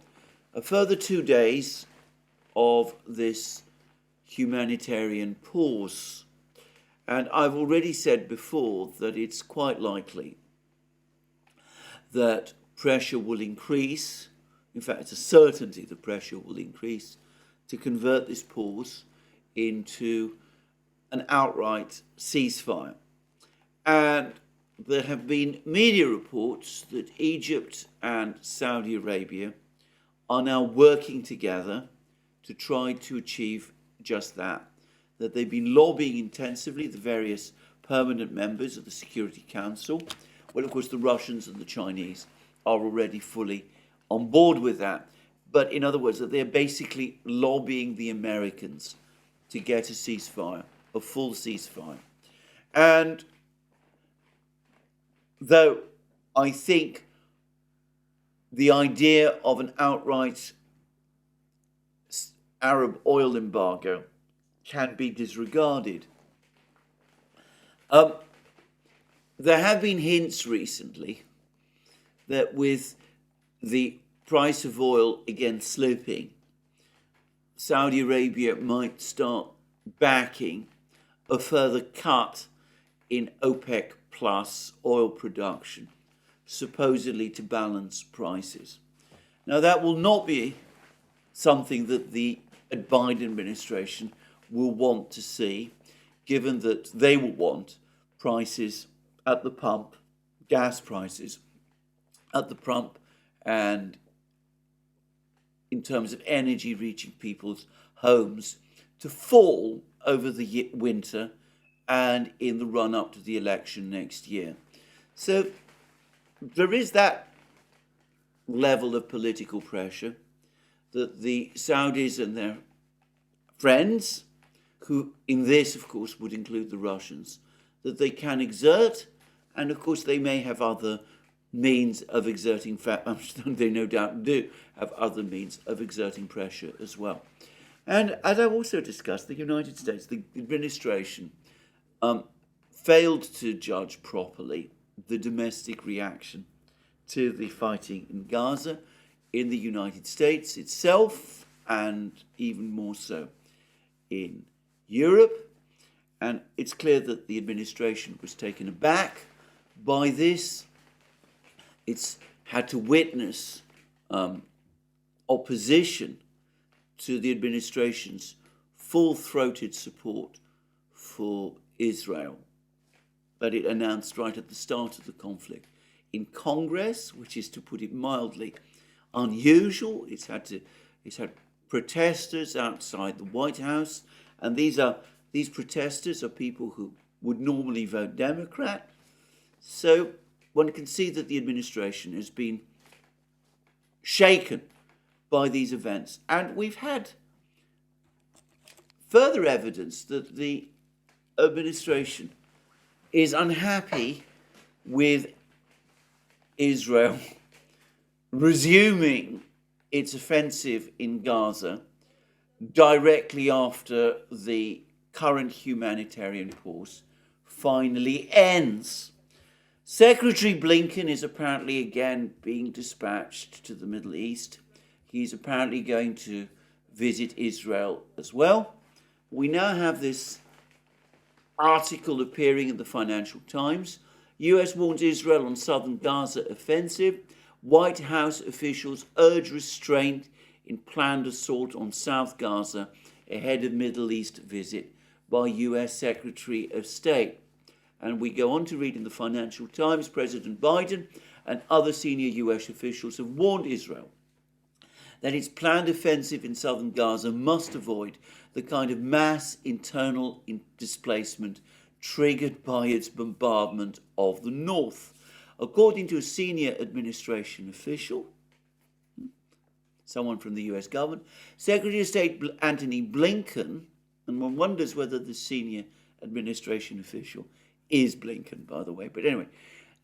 A further 2 days of this humanitarian pause. And I've already said before that it's quite likely that pressure will increase. In fact, it's a certainty that pressure will increase to convert this pause into an outright ceasefire. And there have been media reports that Egypt and Saudi Arabia are now working together to try to achieve just that that they've been lobbying intensively, the various permanent members of the Security Council. Well, of course, the Russians and the Chinese are already fully on board with that. But in other words, that they're basically lobbying the Americans to get a ceasefire, a full ceasefire. And though I think the idea of an outright Arab oil embargo can be disregarded, there have been hints recently that with the price of oil again slipping, Saudi Arabia might start backing a further cut in OPEC plus oil production, supposedly to balance prices. Now, that will not be something that the Biden administration will want to see, given that they will want prices at the pump, gas prices at the pump, and in terms of energy reaching people's homes, to fall over the winter and in the run-up to the election next year. So there is that level of political pressure that the Saudis and their friends, who in this, of course, would include the Russians, that they can exert, and of course they may have other means of exerting, they no doubt do have other means of exerting pressure as well. And as I've also discussed, the United States, the administration, failed to judge properly the domestic reaction to the fighting in Gaza in the United States itself, and even more so in Europe. And it's clear that the administration was taken aback by this. It's had to witness opposition to the administration's full-throated support for Israel that it announced right at the start of the conflict in Congress, which is, to put it mildly, unusual. It's had protesters outside the White House, and these protesters are people who would normally vote Democrat. So one can see that the administration has been shaken by these events. And we've had further evidence that the administration is unhappy with Israel resuming its offensive in Gaza directly after the current humanitarian pause finally ends. Secretary Blinken is apparently again being dispatched to the Middle East. He's apparently going to visit Israel as well. We now have this article appearing in the Financial Times. US warns Israel on southern Gaza offensive. White House officials urge restraint in planned assault on South Gaza ahead of Middle East visit by US Secretary of State. And we go on to read in the Financial Times, President Biden and other senior US officials have warned Israel that its planned offensive in southern Gaza must avoid the kind of mass internal displacement triggered by its bombardment of the north. According to a senior administration official, someone from the US government, Secretary of State Antony Blinken, and one wonders whether the senior administration official is Blinken, by the way, but anyway,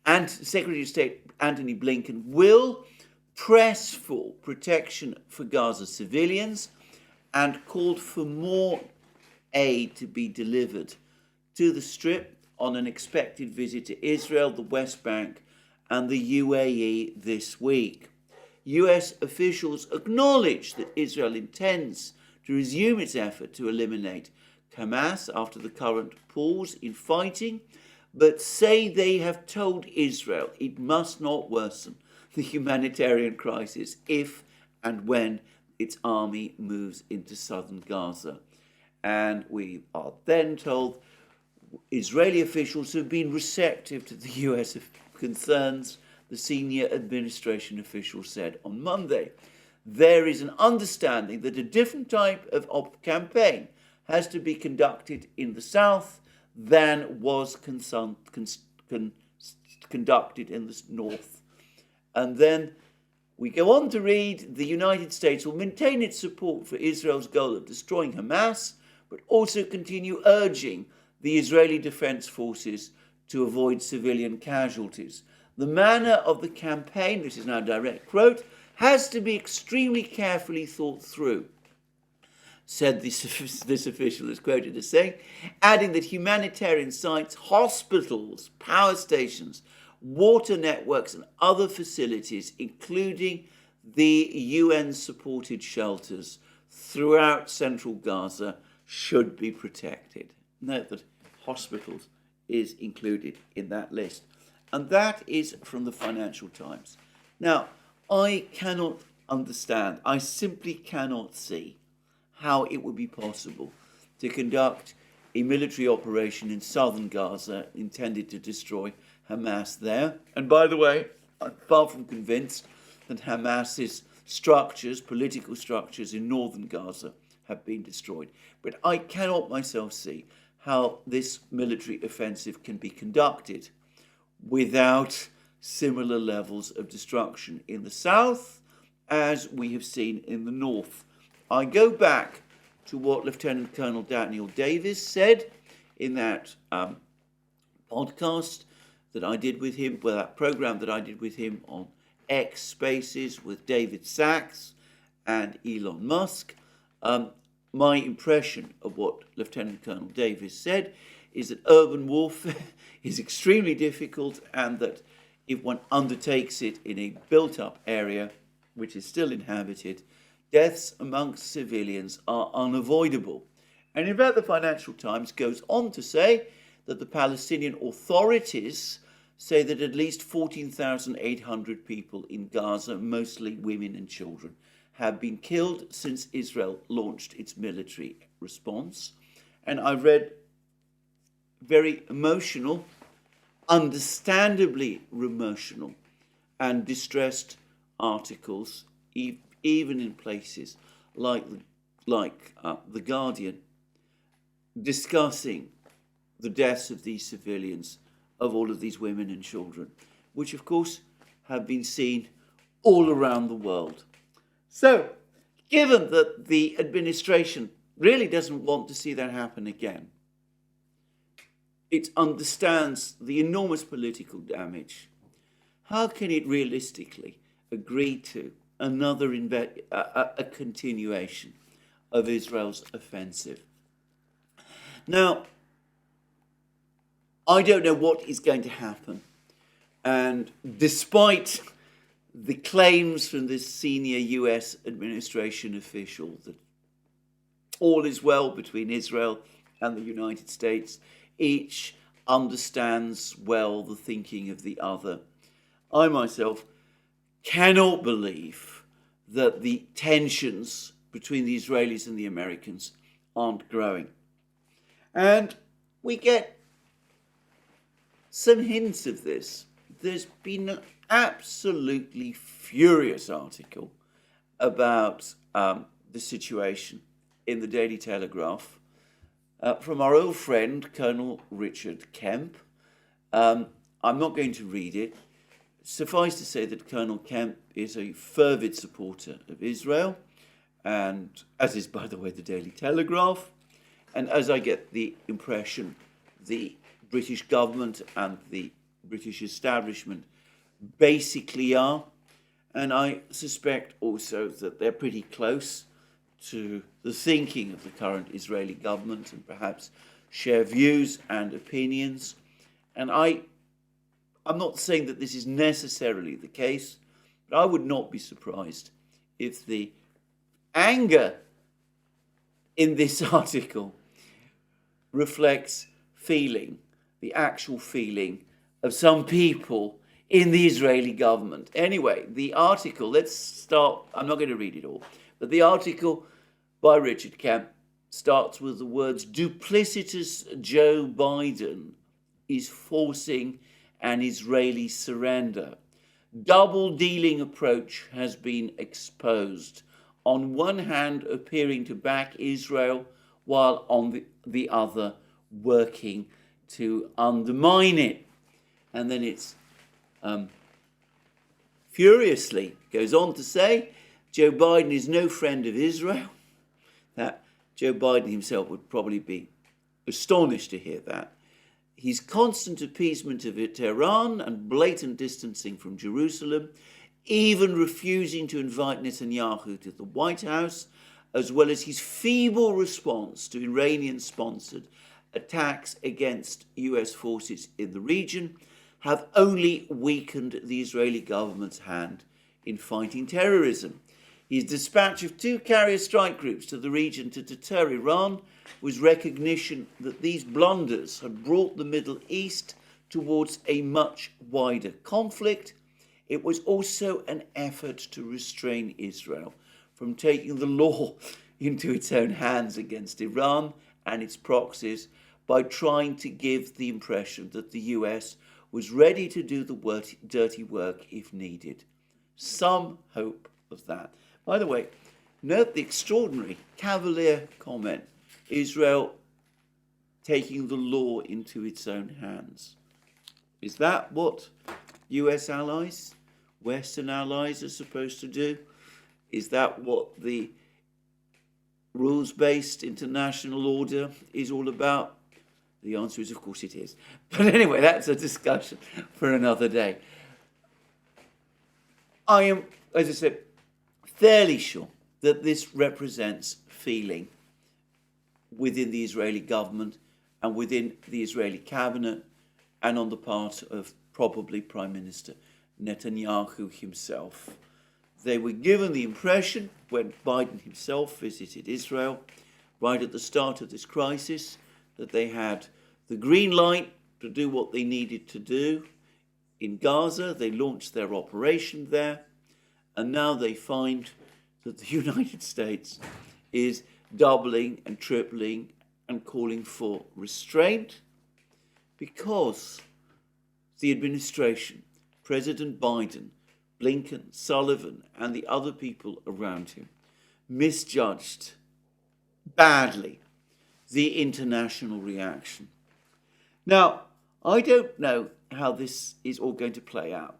and Secretary of State Antony Blinken will press for protection for Gaza civilians and called for more aid to be delivered to the Strip on an expected visit to Israel, the West Bank, and the UAE this week. US officials acknowledge that Israel intends to resume its effort to eliminate Hamas after the current pause in fighting, but say they have told Israel it must not worsen the humanitarian crisis if and when its army moves into southern Gaza. And we are then told Israeli officials have been receptive to the US concerns, the senior administration official said on Monday. There is an understanding that a different type of campaign has to be conducted in the south than was conducted in the north. And then we go on to read, the United States will maintain its support for Israel's goal of destroying Hamas, but also continue urging the Israeli Defense Forces to avoid civilian casualties. The manner of the campaign, this is now a direct quote, has to be extremely carefully thought through, said this official is quoted as saying, adding that humanitarian sites, hospitals, power stations, water networks and other facilities, including the UN-supported shelters throughout central Gaza, should be protected. Note that hospitals is included in that list. And that is from the Financial Times. Now, I cannot understand, I simply cannot see how it would be possible to conduct a military operation in southern Gaza intended to destroy Hamas there. And by the way, I'm far from convinced that Hamas's structures, political structures in northern Gaza have been destroyed. But I cannot myself see how this military offensive can be conducted without similar levels of destruction in the south as we have seen in the north. I go back to what Lieutenant Colonel Daniel Davis said in that podcast that I did with him, well, that program that I did with him on X Spaces with David Sachs and Elon Musk. My impression of what Lieutenant Colonel Davis said is that urban warfare is extremely difficult, and that if one undertakes it in a built-up area which is still inhabited, deaths amongst civilians are unavoidable. And in fact, the Financial Times goes on to say that the Palestinian authorities say that at least 14,800 people in Gaza, mostly women and children, have been killed since Israel launched its military response. And I read very emotional, understandably emotional, and distressed articles, even in places like The Guardian, discussing the deaths of these civilians, of all of these women and children, which of course have been seen all around the world. So, given that the administration really doesn't want to see that happen again, it understands the enormous political damage, how can it realistically agree to another a continuation of Israel's offensive? Now, I don't know what is going to happen. And despite the claims from this senior US administration official that all is well between Israel and the United States, each understands well the thinking of the other, I myself cannot believe that the tensions between the Israelis and the Americans aren't growing. And we get some hints of this. There's been an absolutely furious article about the situation in the Daily Telegraph from our old friend, Colonel Richard Kemp. I'm not going to read it. Suffice to say that Colonel Kemp is a fervid supporter of Israel, and as is, by the way, the Daily Telegraph. And as I get the impression, the British government and the British establishment basically are. And I suspect also that they're pretty close to the thinking of the current Israeli government and perhaps share views and opinions. And I'm not saying that this is necessarily the case, but I would not be surprised if the anger in this article reflects feeling, the actual feeling of some people in the Israeli government. Anyway, the article, let's start, I'm not going to read it all, but the article by Richard Kemp starts with the words, duplicitous Joe Biden is forcing an Israeli surrender. Double-dealing approach has been exposed. On one hand, appearing to back Israel while on the other working to undermine it. And then it's furiously goes on to say, Joe Biden is no friend of Israel. That Joe Biden himself would probably be astonished to hear that. His constant appeasement of Tehran and blatant distancing from Jerusalem, even refusing to invite Netanyahu to the White House, as well as his feeble response to Iranian-sponsored attacks against US forces in the region, have only weakened the Israeli government's hand in fighting terrorism. His dispatch of 2 carrier strike groups to the region to deter Iran was recognition that these blunders had brought the Middle East towards a much wider conflict. It was also an effort to restrain Israel from taking the law into its own hands against Iran and its proxies by trying to give the impression that the US was ready to do the dirty work if needed. Some hope of that. By the way, note the extraordinary cavalier comment, Israel taking the law into its own hands. Is that what US allies, Western allies are supposed to do? Is that what the rules-based international order is all about? The answer is, of course, it is. But anyway, that's a discussion for another day. I am, as I said, fairly sure that this represents feeling within the Israeli government and within the Israeli cabinet and on the part of probably Prime Minister Netanyahu himself. They were given the impression when Biden himself visited Israel right at the start of this crisis that they had the green light to do what they needed to do in Gaza. They launched their operation there, and now they find that the United States is doubling and tripling and calling for restraint because the administration, President Biden, Blinken, Sullivan, and the other people around him misjudged badly the international reaction. Now, I don't know how this is all going to play out,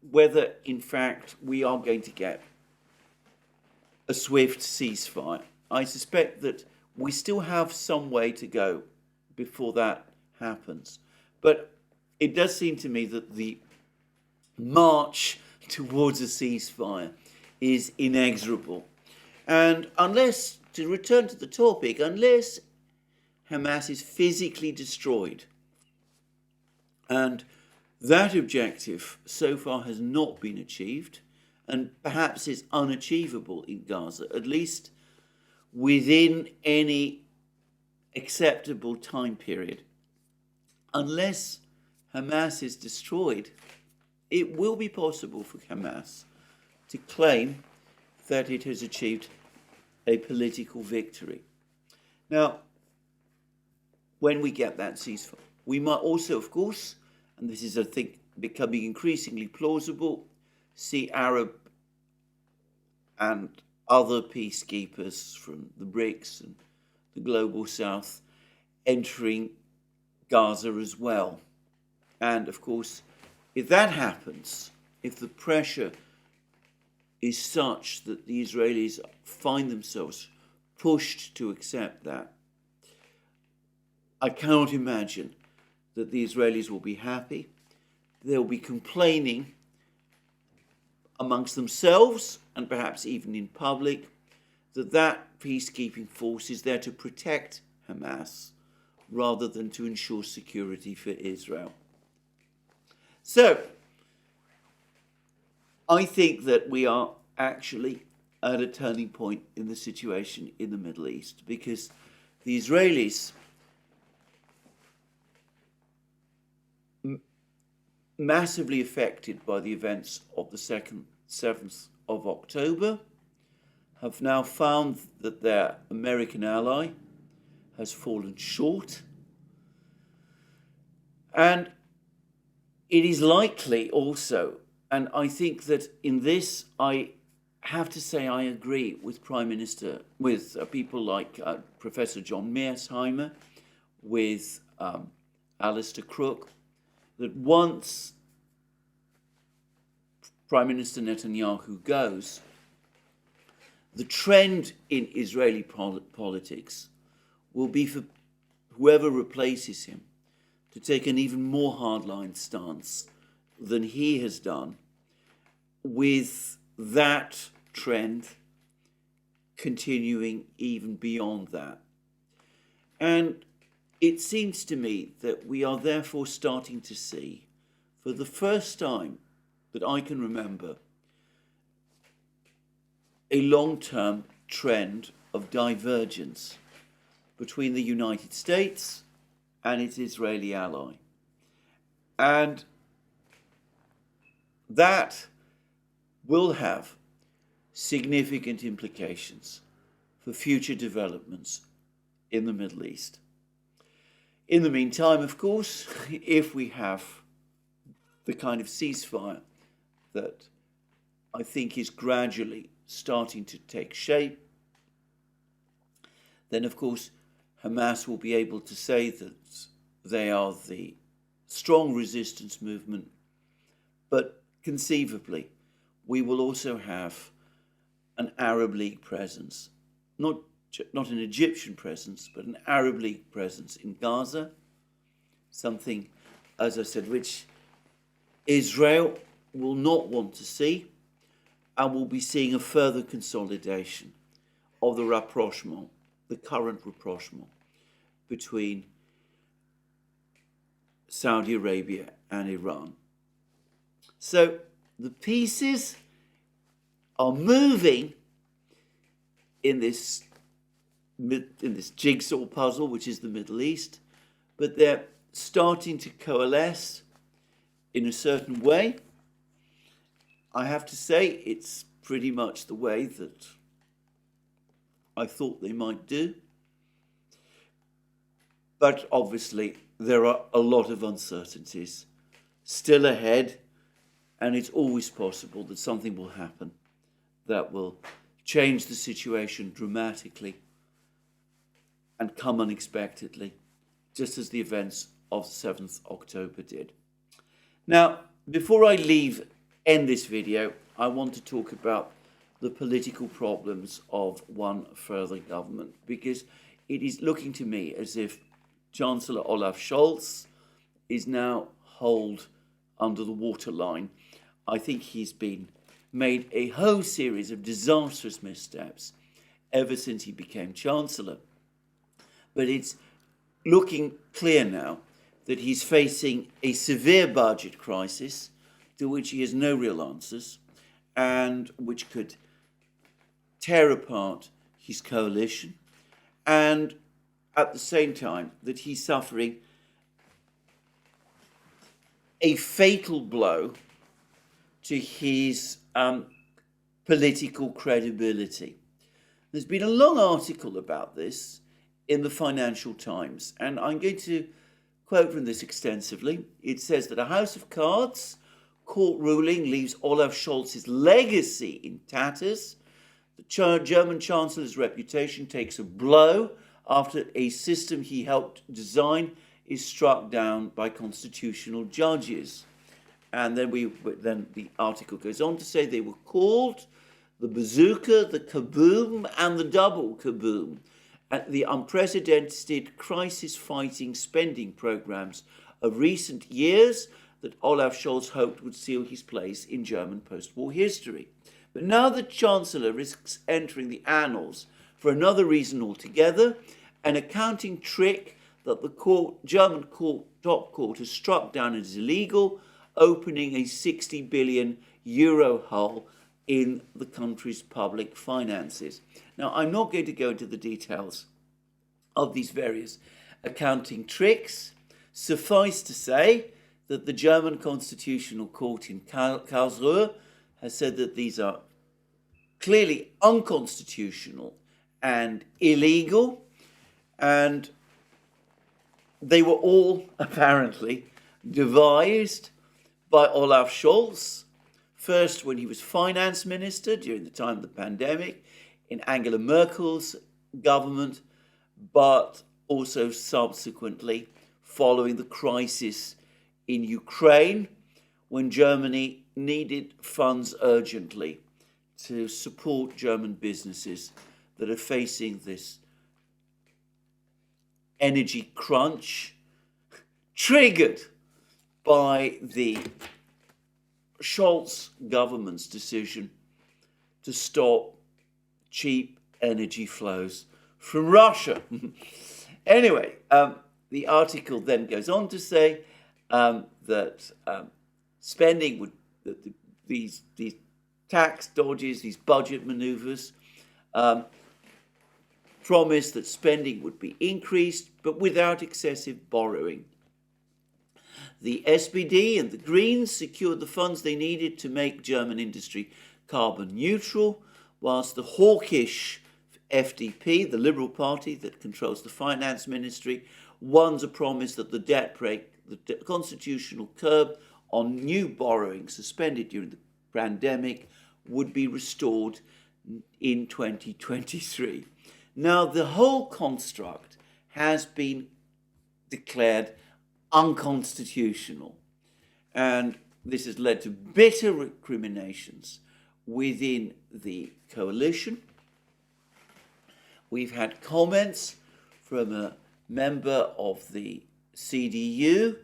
whether, in fact, we are going to get a swift ceasefire. I suspect that we still have some way to go before that happens. But it does seem to me that the march towards a ceasefire is inexorable. And unless, to return to the topic, unless Hamas is physically destroyed, and that objective so far has not been achieved, and perhaps is unachievable in Gaza, at least within any acceptable time period. Unless Hamas is destroyed, it will be possible for Hamas to claim that it has achieved a political victory. Now, when we get that ceasefire, we might also, of course, and this is, I think, becoming increasingly plausible, see Arab and other peacekeepers from the BRICS and the Global South entering Gaza as well. And, of course, if that happens, if the pressure is such that the Israelis find themselves pushed to accept that, I cannot imagine that the Israelis will be happy. They'll be complaining amongst themselves and perhaps even in public that that peacekeeping force is there to protect Hamas rather than to ensure security for Israel. So, I think that we are actually at a turning point in the situation in the Middle East because the Israelis massively affected by the events of the 7th of October, have now found that their American ally has fallen short. And it is likely also, and I think that in this I have to say I agree with people like Professor John Mearsheimer, with Alistair Crook, that once Prime Minister Netanyahu goes, the trend in Israeli politics will be for whoever replaces him to take an even more hardline stance than he has done, with that trend continuing even beyond that. And it seems to me that we are therefore starting to see, for the first time that I can remember, a long-term trend of divergence between the United States and its Israeli ally. And that will have significant implications for future developments in the Middle East. In the meantime, of course, if we have the kind of ceasefire that I think is gradually starting to take shape, then of course Hamas will be able to say that they are the strong resistance movement, but conceivably we will also have an Arab League presence, not an Egyptian presence, but an Arab League presence in Gaza, something, as I said, which Israel will not want to see, and will be seeing a further consolidation of the rapprochement, the current rapprochement between Saudi Arabia and Iran. So the pieces are moving in this jigsaw puzzle, which is the Middle East, but they're starting to coalesce in a certain way. I have to say it's pretty much the way that I thought they might do. But obviously there are a lot of uncertainties still ahead, and it's always possible that something will happen that will change the situation dramatically and come unexpectedly, just as the events of 7th October did. Now, before I end this video, I want to talk about the political problems of one further government, because it is looking to me as if Chancellor Olaf Scholz is now holed under the waterline. I think he's been made a whole series of disastrous missteps ever since he became Chancellor. But it's looking clear now that he's facing a severe budget crisis to which he has no real answers, and which could tear apart his coalition, and at the same time that he's suffering a fatal blow to his political credibility. There's been a long article about this in the Financial Times, and I'm going to quote from this extensively. It says that a house of cards court ruling leaves Olaf Scholz's legacy in tatters. The German Chancellor's reputation takes a blow after a system he helped design is struck down by constitutional judges. And then the article goes on to say they were called the bazooka, the kaboom, and the double kaboom at the unprecedented crisis-fighting spending programs of recent years that Olaf Scholz hoped would seal his place in German post-war history. But now the Chancellor risks entering the annals for another reason altogether, an accounting trick that the German top court has struck down as illegal, opening a 60 billion euro hole in the country's public finances. Now, I'm not going to go into the details of these various accounting tricks. Suffice to say that the German Constitutional Court in Karlsruhe has said that these are clearly unconstitutional and illegal, and they were all apparently devised by Olaf Scholz First, when he was finance minister during the time of the pandemic in Angela Merkel's government, but also subsequently following the crisis in Ukraine, when Germany needed funds urgently to support German businesses that are facing this energy crunch triggered by the Scholz government's decision to stop cheap energy flows from Russia. Anyway, the article then goes on to say that spending would, these tax dodges, these budget maneuvers, promised that spending would be increased, but without excessive borrowing. The SPD and the Greens secured the funds they needed to make German industry carbon neutral, whilst the hawkish FDP, the Liberal Party that controls the finance ministry, wants a promise that the debt break, the constitutional curb on new borrowing suspended during the pandemic would be restored in 2023. Now, the whole construct has been declared unconstitutional, and this has led to bitter recriminations within the coalition. We've had comments from a member of the CDU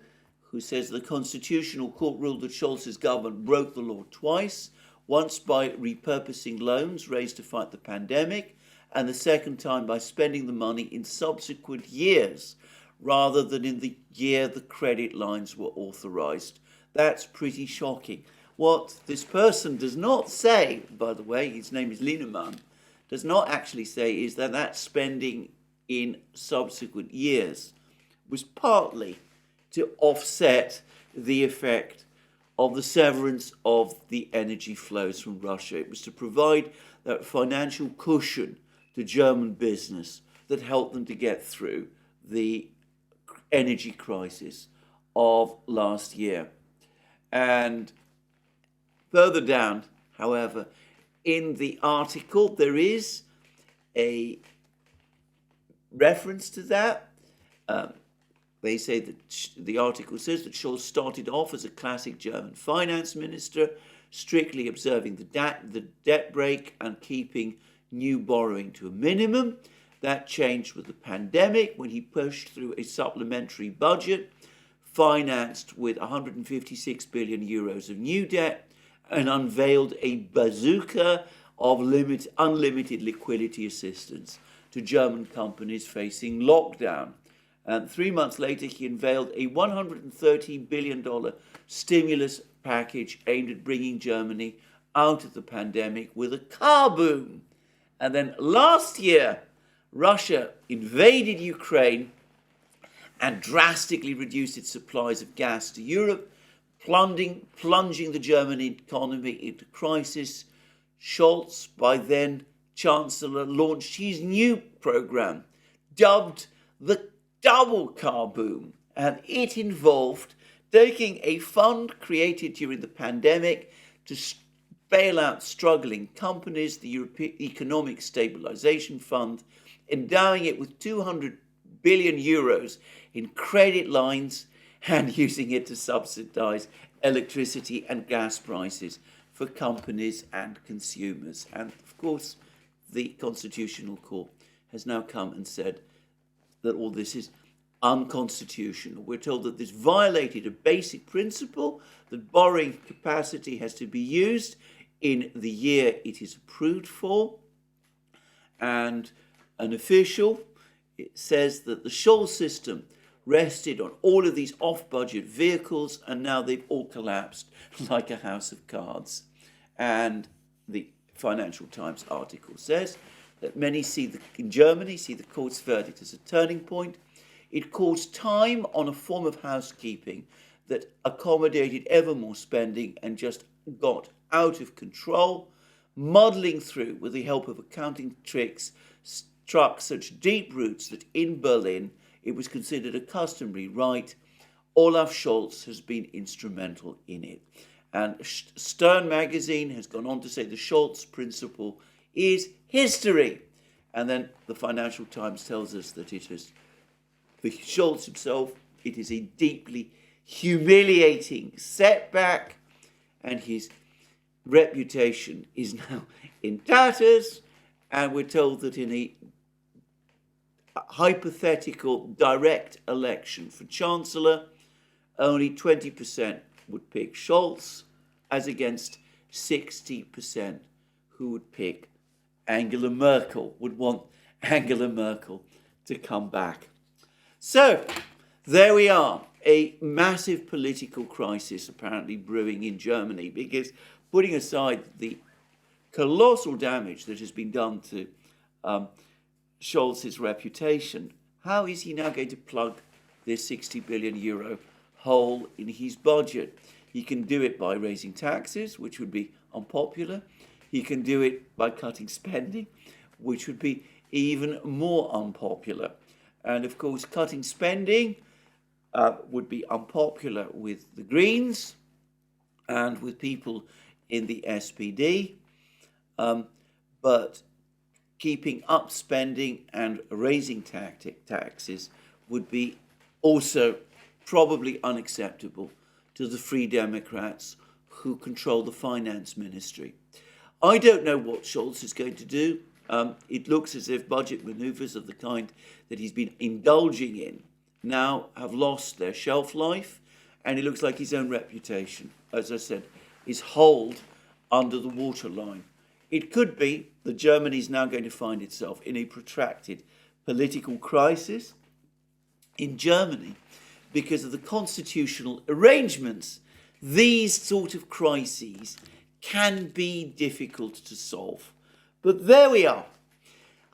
who says the Constitutional Court ruled that Scholz's government broke the law twice, once by repurposing loans raised to fight the pandemic, and the second time by spending the money in subsequent years rather than in the year the credit lines were authorized. That's pretty shocking. What this person does not say, by the way, his name is Lineman, does not actually say is that that spending in subsequent years was partly to offset the effect of the severance of the energy flows from Russia. It was to provide that financial cushion to German business that helped them to get through the energy crisis of last year. And further down, however, in the article, there is a reference to that. They say that the article says that Scholz started off as a classic German finance minister, strictly observing the debt brake and keeping new borrowing to a minimum. That changed with the pandemic when he pushed through a supplementary budget financed with 156 billion euros of new debt and unveiled a bazooka of unlimited liquidity assistance to German companies facing lockdown. And 3 months later, he unveiled a $130 billion stimulus package aimed at bringing Germany out of the pandemic with a car boom. And then last year, Russia invaded Ukraine and drastically reduced its supplies of gas to Europe, plunging the German economy into crisis. Scholz, by then Chancellor, launched his new program, dubbed the Double Car Boom, and it involved taking a fund created during the pandemic to bail out struggling companies, the European Economic Stabilization Fund, endowing it with 200 billion euros in credit lines and using it to subsidize electricity and gas prices for companies and consumers. And of course, the Constitutional Court has now come and said that all this is unconstitutional. We're told that this violated a basic principle that borrowing capacity has to be used in the year it is approved for. And an official, it says that the Scholz system rested on all of these off-budget vehicles, and now they've all collapsed like a house of cards. And the Financial Times article says that many in Germany see the court's verdict as a turning point. It calls time on a form of housekeeping that accommodated ever more spending and just got out of control, muddling through with the help of accounting tricks, struck such deep roots that in Berlin it was considered a customary right. Olaf Scholz has been instrumental in it. And Stern magazine has gone on to say the Scholz principle is history. And then the Financial Times tells us that it is, for Scholz himself, it is a deeply humiliating setback, and his reputation is now in tatters. And we're told that in a hypothetical direct election for Chancellor, only 20% would pick Scholz, as against 60% who would pick Angela Merkel, would want Angela Merkel to come back. So, there we are, a massive political crisis apparently brewing in Germany, because putting aside the colossal damage that has been done to Scholz's reputation, how is he now going to plug this 60 billion euro hole in his budget? He can do it by raising taxes, which would be unpopular. He can do it by cutting spending, which would be even more unpopular. And of course, cutting spending would be unpopular with the Greens and with people in the SPD. But keeping up spending and raising taxes would be also probably unacceptable to the Free Democrats who control the finance ministry. I don't know what Scholz is going to do. It looks as if budget manoeuvres of the kind that he's been indulging in now have lost their shelf life, and it looks like his own reputation, as I said, is holed under the waterline. It could be that Germany is now going to find itself in a protracted political crisis in Germany because of the constitutional arrangements. These sort of crises can be difficult to solve. But there we are.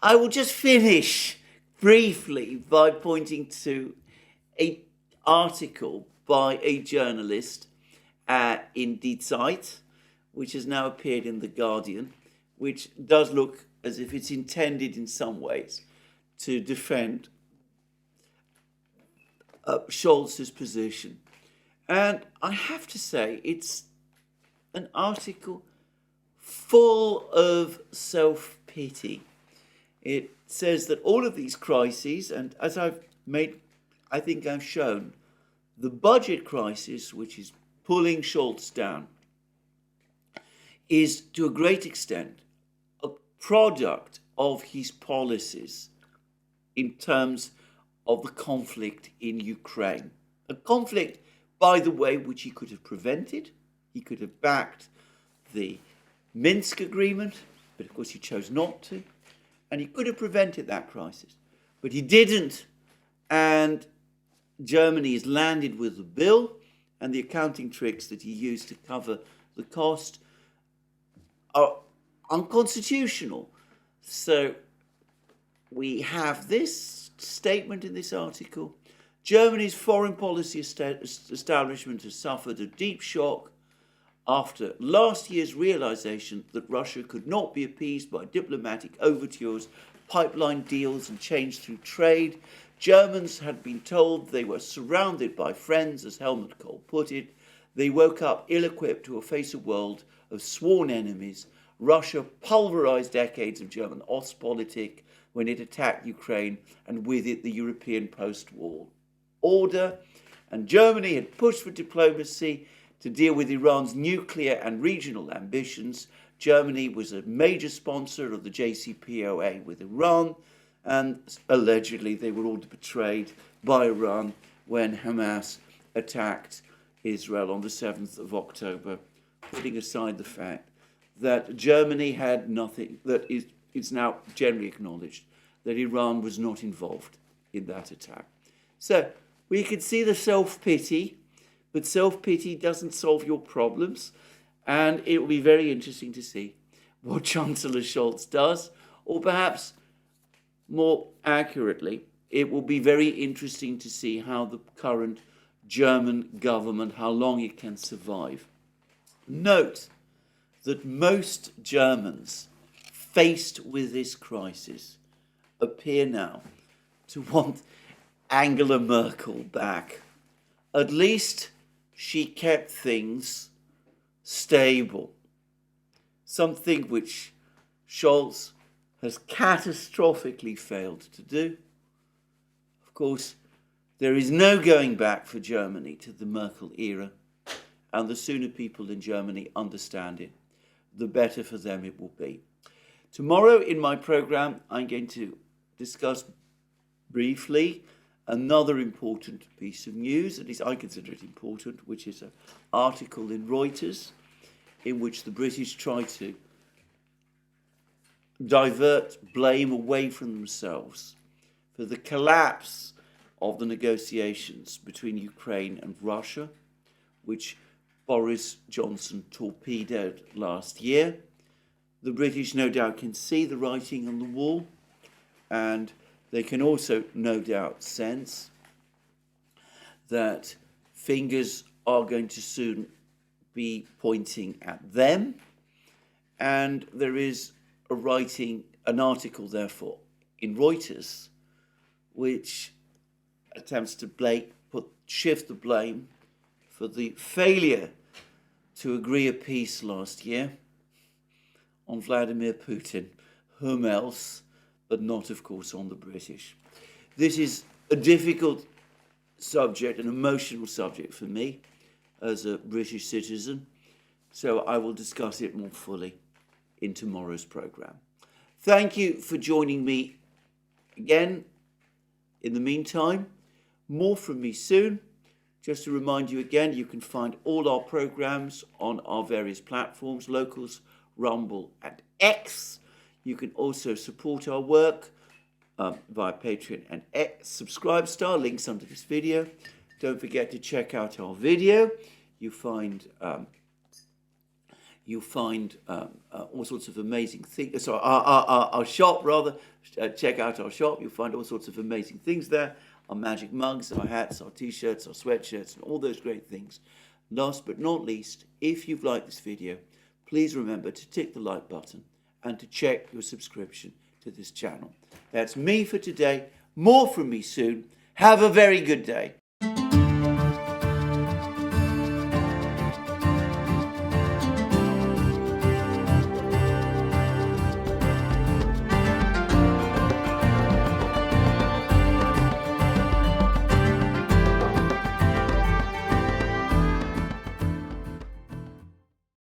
I will just finish briefly by pointing to an article by a journalist in Die Zeit, which has now appeared in The Guardian, which does look as if it's intended in some ways to defend Scholz's position. And I have to say, it's an article full of self-pity. It says that all of these crises, and as I think I've shown, the budget crisis, which is pulling Scholz down, is to a great extent a product of his policies in terms of the conflict in Ukraine. A conflict, by the way, which he could have prevented. He could have backed the Minsk agreement, but of course he chose not to. And he could have prevented that crisis. But he didn't. And Germany is landed with the bill, and the accounting tricks that he used to cover the cost are unconstitutional. So we have this statement in this article. Germany's foreign policy establishment has suffered a deep shock after last year's realization that Russia could not be appeased by diplomatic overtures, pipeline deals, and change through trade. Germans had been told they were surrounded by friends, as Helmut Kohl put it. They woke up ill-equipped to face a world of sworn enemies. Russia pulverized decades of German Ostpolitik when it attacked Ukraine, and with it the European post-war order. And Germany had pushed for diplomacy to deal with Iran's nuclear and regional ambitions. Germany was a major sponsor of the JCPOA with Iran, and allegedly they were all betrayed by Iran when Hamas attacked Israel on the 7th of October, putting aside the fact that Germany had nothing, that it's now generally acknowledged that Iran was not involved in that attack. So we can see the self-pity, but self-pity doesn't solve your problems, and it will be very interesting to see what Chancellor Scholz does, or perhaps more accurately, it will be very interesting to see how the current German government, how long it can survive. Note that most Germans faced with this crisis appear now to want Angela Merkel back. At least she kept things stable, something which Scholz has catastrophically failed to do. Of course, there is no going back for Germany to the Merkel era, and the sooner people in Germany understand it, the better for them it will be. Tomorrow in my program, I'm going to discuss briefly another important piece of news, at least I consider it important, which is an article in Reuters in which the British try to divert blame away from themselves for the collapse of the negotiations between Ukraine and Russia, which Boris Johnson torpedoed last year. The British no doubt can see the writing on the wall, and they can also no doubt sense that fingers are going to soon be pointing at them, and there is an article therefore in Reuters which attempts to shift the blame for the failure to agree a peace last year on Vladimir Putin, whom else, but not, of course, on the British. This is a difficult subject, an emotional subject for me as a British citizen, so I will discuss it more fully in tomorrow's programme. Thank you for joining me again. In the meantime, more from me soon. Just to remind you again, you can find all our programmes on our various platforms, Locals, Rumble and X. You can also support our work via Patreon and X. Subscribe star, links under this video. Don't forget to check out our video. You'll find all sorts of amazing things. So our shop, rather. Check out our shop. You'll find all sorts of amazing things there. Our magic mugs, our hats, our t-shirts, our sweatshirts, and all those great things. Last but not least, if you've liked this video, please remember to tick the like button and to check your subscription to this channel. That's me for today. More from me soon. Have a very good day.